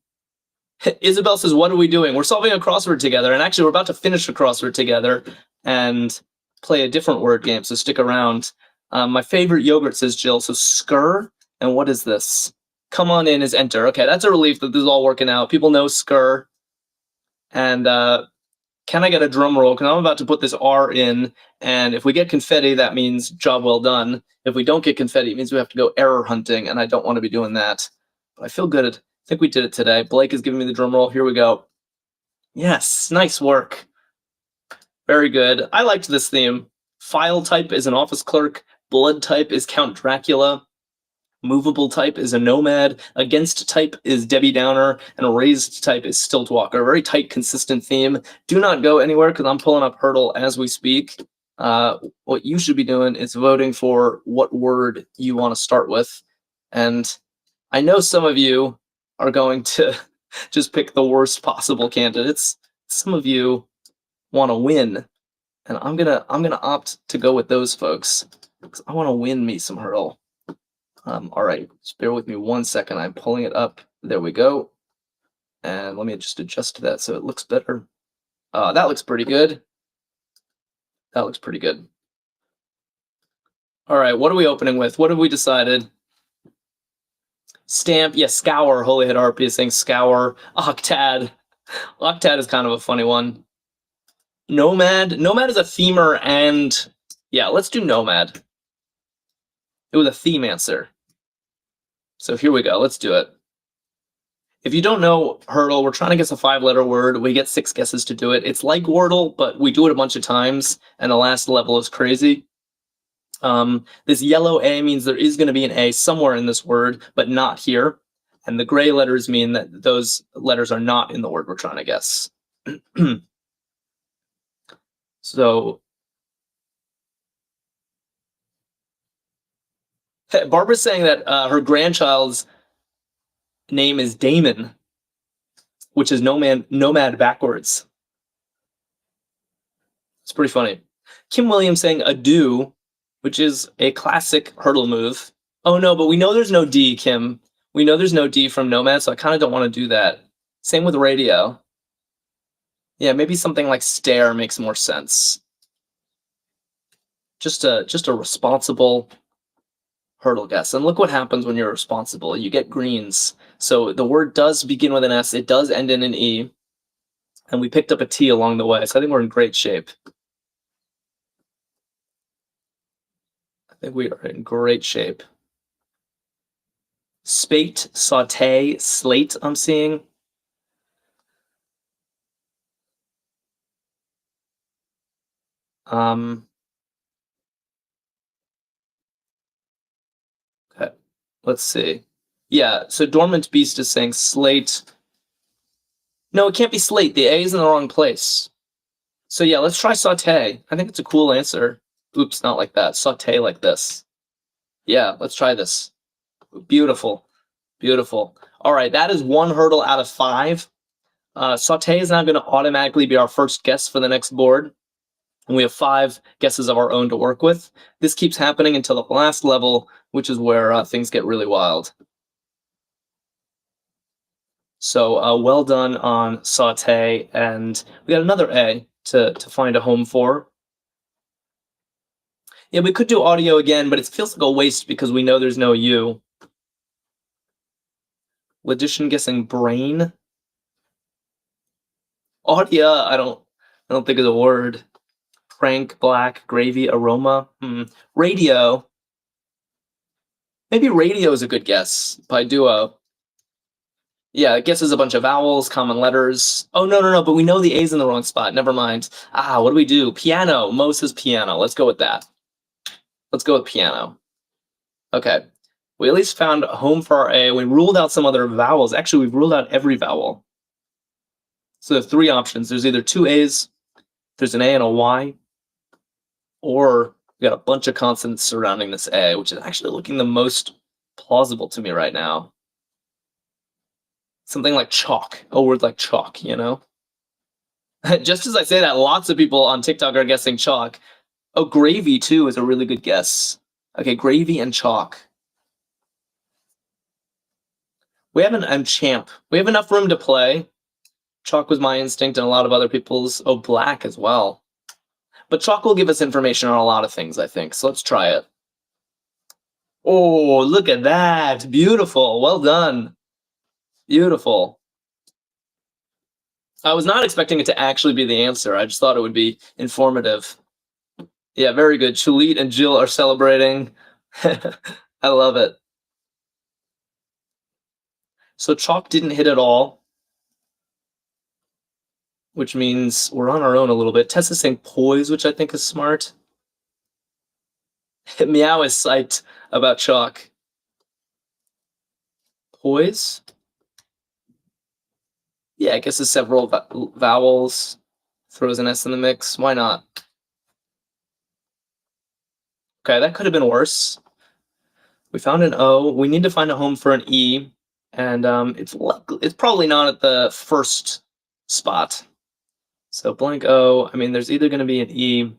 Isabel says, what are we doing? We're solving a crossword together, and actually we're about to finish a crossword together and play a different word game, so stick around. My favorite yogurt, says Jill, so skur, and what is this? Come on in is enter. Okay, that's a relief that this is all working out. People know skur. And can I get a drum roll? Because I'm about to put this R in, and if we get confetti, that means job well done. If we don't get confetti, it means we have to go error hunting, and I don't want to be doing that. But I feel good. I think we did it today. Blake is giving me the drum roll. Here we go. Yes, nice work. Very good. I liked this theme. File type is an office clerk. Blood type is Count Dracula. Movable type is a nomad. Against type is Debbie Downer. And a raised type is Stiltwalker. A very tight, consistent theme. Do not go anywhere because I'm pulling up Hurdle as we speak. What you should be doing is voting for what word you want to start with. And I know some of you are going to just pick the worst possible candidates. Some of you want to win, and I'm gonna opt to go with those folks because I want to win me some Hurdle. All right, just bear with me 1 second. I'm pulling it up. There we go. And let me just adjust that so it looks better. That looks pretty good. That looks pretty good. All right, what are we opening with? What have we decided? Stamp, yeah, scour. Holy Head RP is saying scour. Octad. Octad is kind of a funny one. Nomad. Nomad is a themer, and yeah, let's do Nomad. It was a theme answer. So here we go. Let's do it. If you don't know Hurdle, we're trying to guess a 5-letter word. We get 6 guesses to do it. It's like Wordle, but we do it a bunch of times, and the last level is crazy. This yellow A means there is going to be an A somewhere in this word, but not here. And the gray letters mean that those letters are not in the word we're trying to guess. So, Barbara's saying that her grandchild's name is Damon, which is nomad backwards. It's pretty funny. Kim Williams saying ado, which is a classic Hurdle move. Oh no, but we know there's no D, Kim. We know there's no D from Nomad, so I kind of don't want to do that. Same with radio. Yeah, maybe something like stare makes more sense. Just a responsible Hurdle guess. And look what happens when you're responsible. You get greens. So the word does begin with an S. It does end in an E. And we picked up a T along the way. So I think we're in great shape. I think we are in great shape. Spate, saute, slate, I'm seeing. Okay, let's see. Yeah, so Dormant Beast is saying slate. No, it can't be slate. The A is in the wrong place. So yeah, let's try saute. I think it's a cool answer. Oops, not like that. Saute like this. Yeah, let's try this. Beautiful. Beautiful. All right, that is 1 Hurdle out of 5. Saute is now going to automatically be our first guess for the next board. And we have 5 guesses of our own to work with. This keeps happening until the last level, which is where things get really wild. So well done on saute, and we got another A to find a home for. Yeah, we could do audio again, but it feels like a waste because we know there's no U. Logician guessing brain. Audio, I don't think is a word. Crank, black, gravy, aroma. Radio. Maybe radio is a good guess by Duo. Yeah, it guesses a bunch of vowels, common letters. Oh, no, but we know the A's in the wrong spot. Never mind. What do we do? Piano. Mo says piano. Let's go with that. Let's go with piano. Okay. We at least found a home for our A. We ruled out some other vowels. Actually, we've ruled out every vowel. So there's 3 options. There's either 2 A's, there's an A and a Y, or we got a bunch of consonants surrounding this A, which is actually looking the most plausible to me right now. Something like chalk, a word like chalk, you know? Just as I say that, lots of people on TikTok are guessing chalk. Oh, gravy, too, is a really good guess. Okay, gravy and chalk. And champ. We have enough room to play. Chalk was my instinct and a lot of other people's. Oh, black as well. But chalk will give us information on a lot of things, I think. So let's try it. Oh, look at that. Beautiful. Well done. Beautiful. I was not expecting it to actually be the answer. I just thought it would be informative. Yeah, very good. Chulit and Jill are celebrating. I love it. So chalk didn't hit at all, which means we're on our own a little bit. Tessa's saying poise, which I think is smart. Meow is psyched about chalk. Poise? Yeah, I guess it's several vowels. Throws an S in the mix. Why not? Okay, that could have been worse. We found an O. We need to find a home for an E, and it's probably not at the first spot. So blank O. I mean, there's either going to be an E.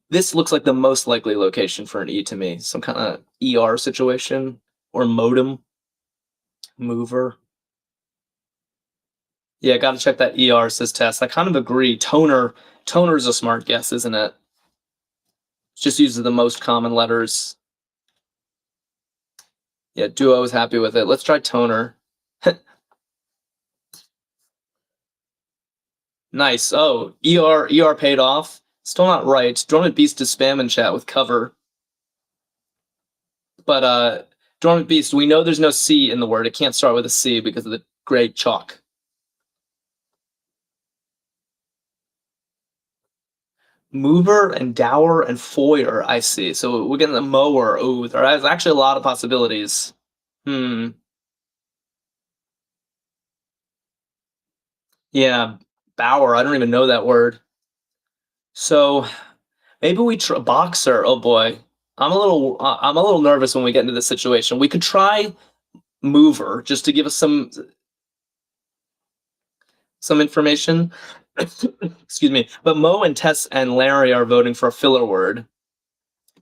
This looks like the most likely location for an E to me. Some kind of ER situation or modem. Mover. Yeah, got to check that ER, says Tess. I kind of agree. Toner's a smart guess, isn't it? Just uses the most common letters. Yeah, Duo is happy with it. Let's try toner. Nice. Oh, ER paid off. Still not right. Dormant Beast is spam in chat with cover. But Dormant Beast, we know there's no C in the word. It can't start with a C because of the gray chalk. Mover and dower and foyer, I see. So we're getting the mower. Oh, there's actually a lot of possibilities. Yeah, bower. I don't even know that word. So maybe we try boxer. Oh boy, I'm a little nervous when we get into this situation. We could try mover just to give us some information. Excuse me. But Mo and Tess and Larry are voting for a filler word.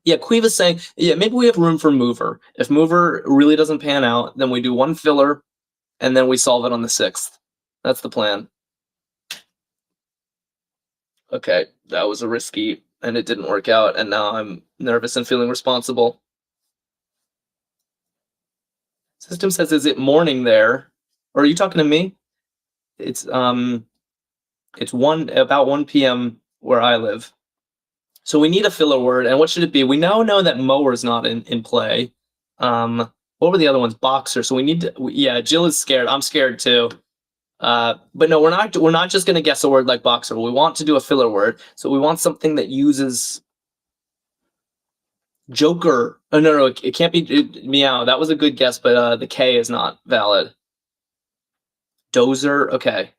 Yeah, Queeve is saying, yeah, maybe we have room for mover. If mover really doesn't pan out, then we do one filler, and then we solve it on the 6th. That's the plan. Okay, that was a risky, and it didn't work out, and now I'm nervous and feeling responsible. System says, is it morning there? Or are you talking to me? It's about 1 p.m. where I live. So we need a filler word, and what should it be? We now know that mower's not in play. What were the other ones? Boxer. So we need to. Yeah, Jill is scared. I'm scared too. But no, we're not just gonna guess a word like boxer. We want to do a filler word. So we want something that uses Joker. Oh no, it can't be meow. That was a good guess, but the K is not valid. Dozer. Okay.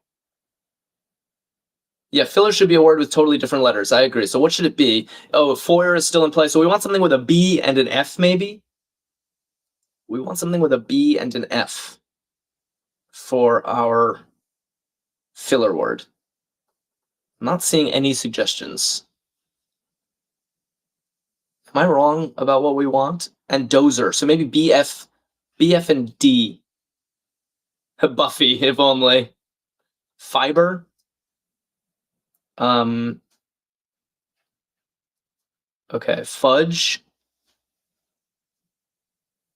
Yeah, filler should be a word with totally different letters. I agree. So what should it be? Oh, foyer is still in play. So we want something with a B and an F, maybe? We want something with a B and an F for our filler word. I'm not seeing any suggestions. Am I wrong about what we want? And dozer. So maybe BF and D. Buffy, if only. Fiber. Okay, fudge.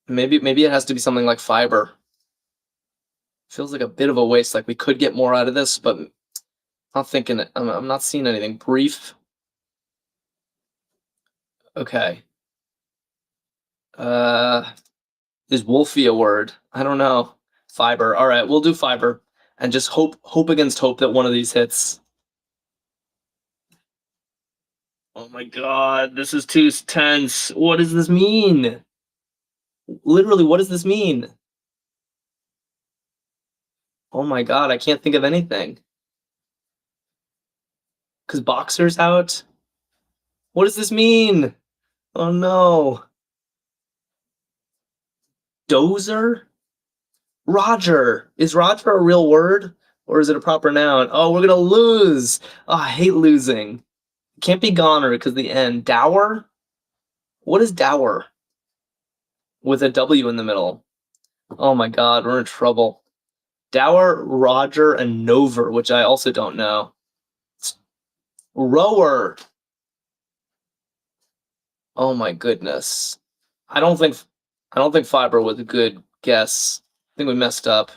Maybe it has to be something like fiber. Feels like a bit of a waste. Like we could get more out of this, but not thinking. I'm not seeing anything. Brief. Okay. Is Wolfie a word? I don't know. Fiber. All right, we'll do fiber, and just hope against hope that one of these hits. Oh my god, this is too tense. What does this mean? Literally, what does this mean? Oh my god, I can't think of anything. Cause boxer's out? What does this mean? Oh no. Dozer? Roger. Is Roger a real word? Or is it a proper noun? Oh, we're gonna lose. Oh, I hate losing. Can't be goner because the end. Dower? What is dower? With a W in the middle. Oh my god, we're in trouble. Dower, Roger, and Nover, which I also don't know. Rower. Oh my goodness. I don't think fiber was a good guess. I think we messed up.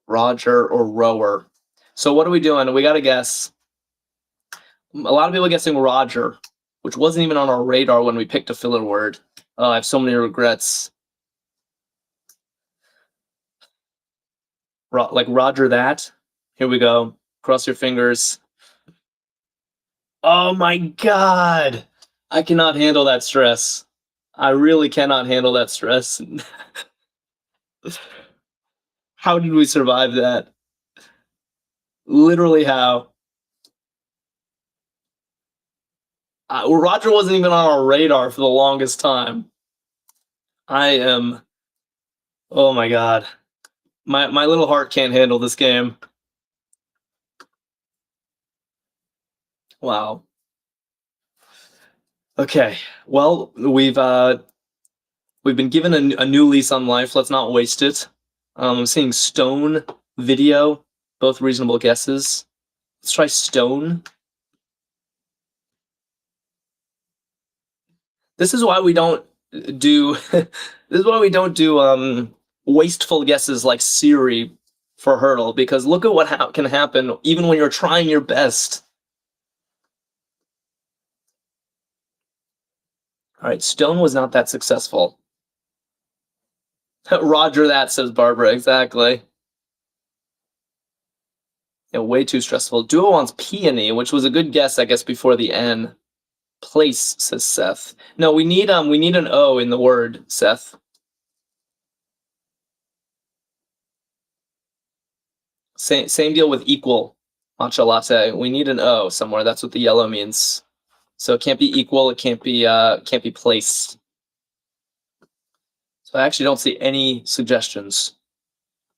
Roger or rower. So what are we doing? We got to guess. A lot of people guessing Roger, which wasn't even on our radar when we picked a filler word. I have so many regrets. Like Roger that. Here we go. Cross your fingers. Oh my god. I cannot handle that stress. I really cannot handle that stress. How did we survive that? Literally how? Roger wasn't even on our radar for the longest time. I am... Oh my god. My little heart can't handle this game. Wow. Okay. Well, we've been given a new lease on life. Let's not waste it. I'm seeing stone, video, both reasonable guesses. Let's try stone. This is why we don't do wasteful guesses like Siri for hurdle, because look at what can happen even when you're trying your best. All right, stone was not that successful. Roger that, says Barbara. Exactly. Yeah, way too stressful. Duo wants peony, which was a good guess, I guess, before the N. Place, says Seth. No, we need an O in the word, Seth. Same deal with equal. Matcha latte. We need an O somewhere. That's what the yellow means. So it can't be equal. It can't be place. So I actually don't see any suggestions.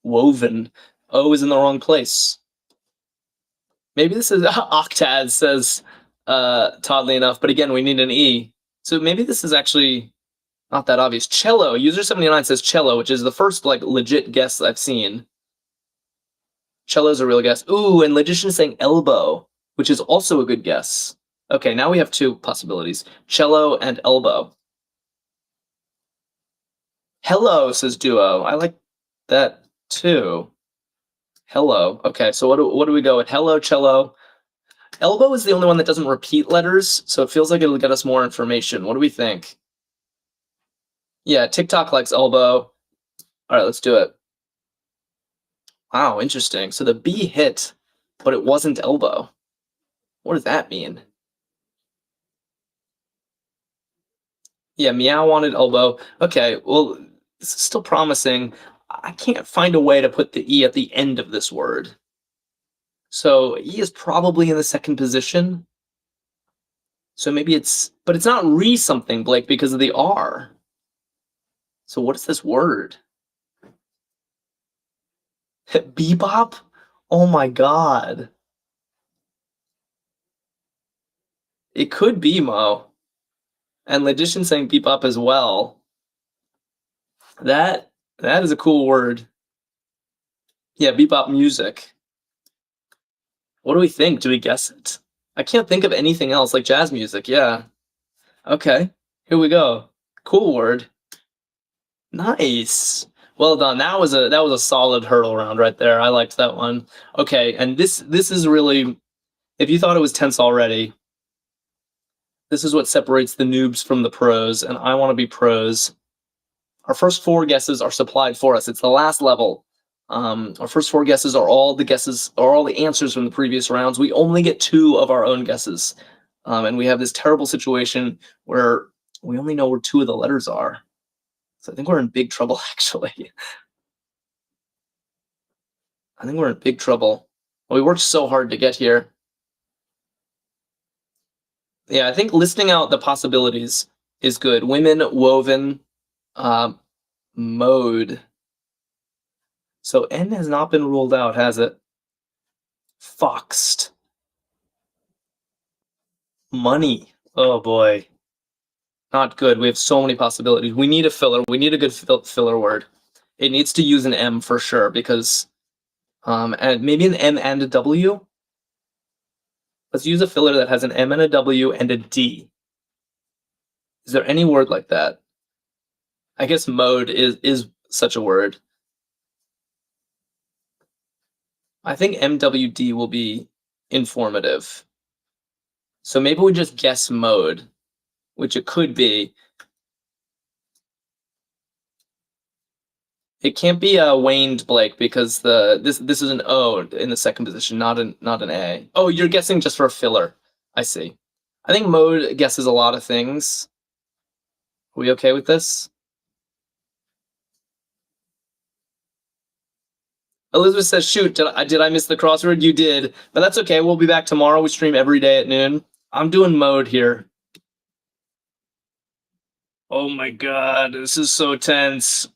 Woven. O is in the wrong place. Maybe this is Octad, says Toddly enough, but again, we need an E. So maybe this is actually not that obvious. Cello. User 79 says cello, which is the first like legit guess I've seen. Cello's a real guess. Ooh, and Logician's saying elbow, which is also a good guess. Okay, now we have two possibilities. Cello and elbow. Hello, says Duo. I like that too. Hello. Okay, so what do we go with? Hello, cello. Elbow is the only one that doesn't repeat letters, so it feels like it'll get us more information. What do we think? Yeah, TikTok likes elbow. All right, let's do it. Wow, interesting. So the B hit, but it wasn't elbow. What does that mean? Yeah, meow wanted elbow. Okay, well, this is still promising. I can't find a way to put the E at the end of this word. So E is probably in the second position. So maybe but it's not re something, Blake, because of the R. So what is this word? Bebop? Oh my god. It could be Mo. And Logician saying bebop as well. That is a cool word. Yeah, bebop music. What do we think? Do we guess it? I can't think of anything else, like jazz music, yeah. Okay, here we go. Cool word. Nice. Well done. That was a solid hurdle round right there. I liked that one. Okay, and this is really, if you thought it was tense already, this is what separates the noobs from the pros, and I want to be pros. Our first four guesses are supplied for us. It's the last level. Our first four guesses are all the answers from the previous rounds. We only get two of our own guesses, and we have this terrible situation where we only know where two of the letters are. So I think we're in big trouble, actually. I think we're in big trouble. We worked so hard to get here. Yeah, I think listing out the possibilities is good. Women, woven, mode. So N has not been ruled out, has it? Foxed. Money. Oh boy. Not good. We have so many possibilities. We need a filler. We need a good filler word. It needs to use an M for sure, because and maybe an M and a W. Let's use a filler that has an M and a W and a D. Is there any word like that? I guess mode is such a word. I think MWD will be informative. So maybe we just guess mode, which it could be. It can't be a waned, Blake, because this is an O in the second position, not an A. Oh, you're guessing just for a filler. I see. I think mode guesses a lot of things. Are we okay with this? Elizabeth says, shoot, did I miss the crossword? You did, but that's okay. We'll be back tomorrow. We stream every day at noon. I'm doing mode here. Oh my god, this is so tense.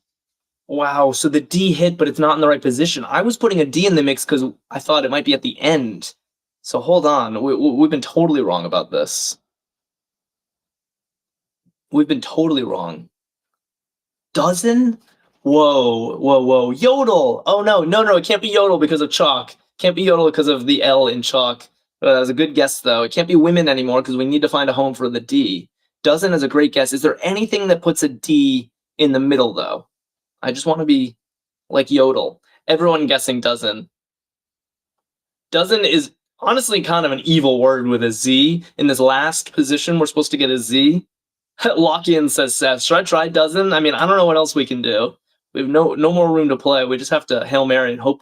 Wow, so the D hit, but it's not in the right position. I was putting a D in the mix because I thought it might be at the end. So hold on, we've been totally wrong about this. We've been totally wrong. Dozen? Whoa, whoa, whoa. Yodel! Oh no, no, it can't be yodel because of chalk. Can't be yodel because of the L in chalk. That was a good guess, though. It can't be women anymore because we need to find a home for the D. Dozen is a great guess. Is there anything that puts a D in the middle, though? I just want to be like yodel. Everyone guessing dozen. Dozen is honestly kind of an evil word with a Z. In this last position, we're supposed to get a Z. Lockian says, Seth, should I try dozen? I mean, I don't know what else we can do. We have no more room to play. We just have to Hail Mary and hope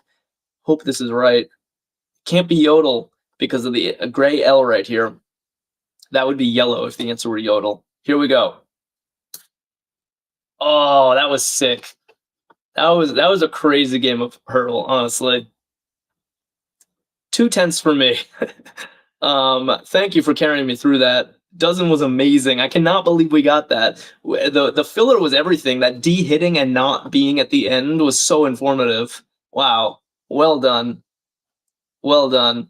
this is right. Can't be yodel because of the gray L right here. That would be yellow if the answer were yodel. Here we go. Oh, that was sick. That was a crazy game of hurdle, honestly. 2 tenths for me. Thank you for carrying me through that. Dozen was amazing. I cannot believe we got that. The filler was everything. That D hitting and not being at the end was so informative. Wow. Well done. Well done.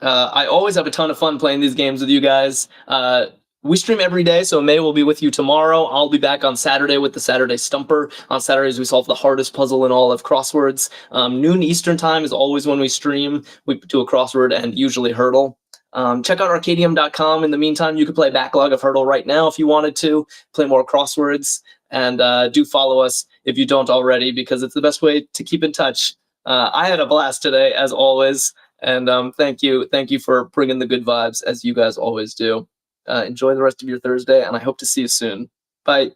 I always have a ton of fun playing these games with you guys. We stream every day, so May will be with you tomorrow. I'll be back on Saturday with the Saturday Stumper. On Saturdays, we solve the hardest puzzle in all of crosswords. Noon Eastern time is always when we stream. We do a crossword and usually hurdle. Check out Arkadium.com. In the meantime, you could play Backlog of Hurdle right now if you wanted to, play more crosswords, and do follow us if you don't already, because it's the best way to keep in touch. I had a blast today, as always, and thank you for bringing the good vibes, as you guys always do. Enjoy the rest of your Thursday, and I hope to see you soon. Bye.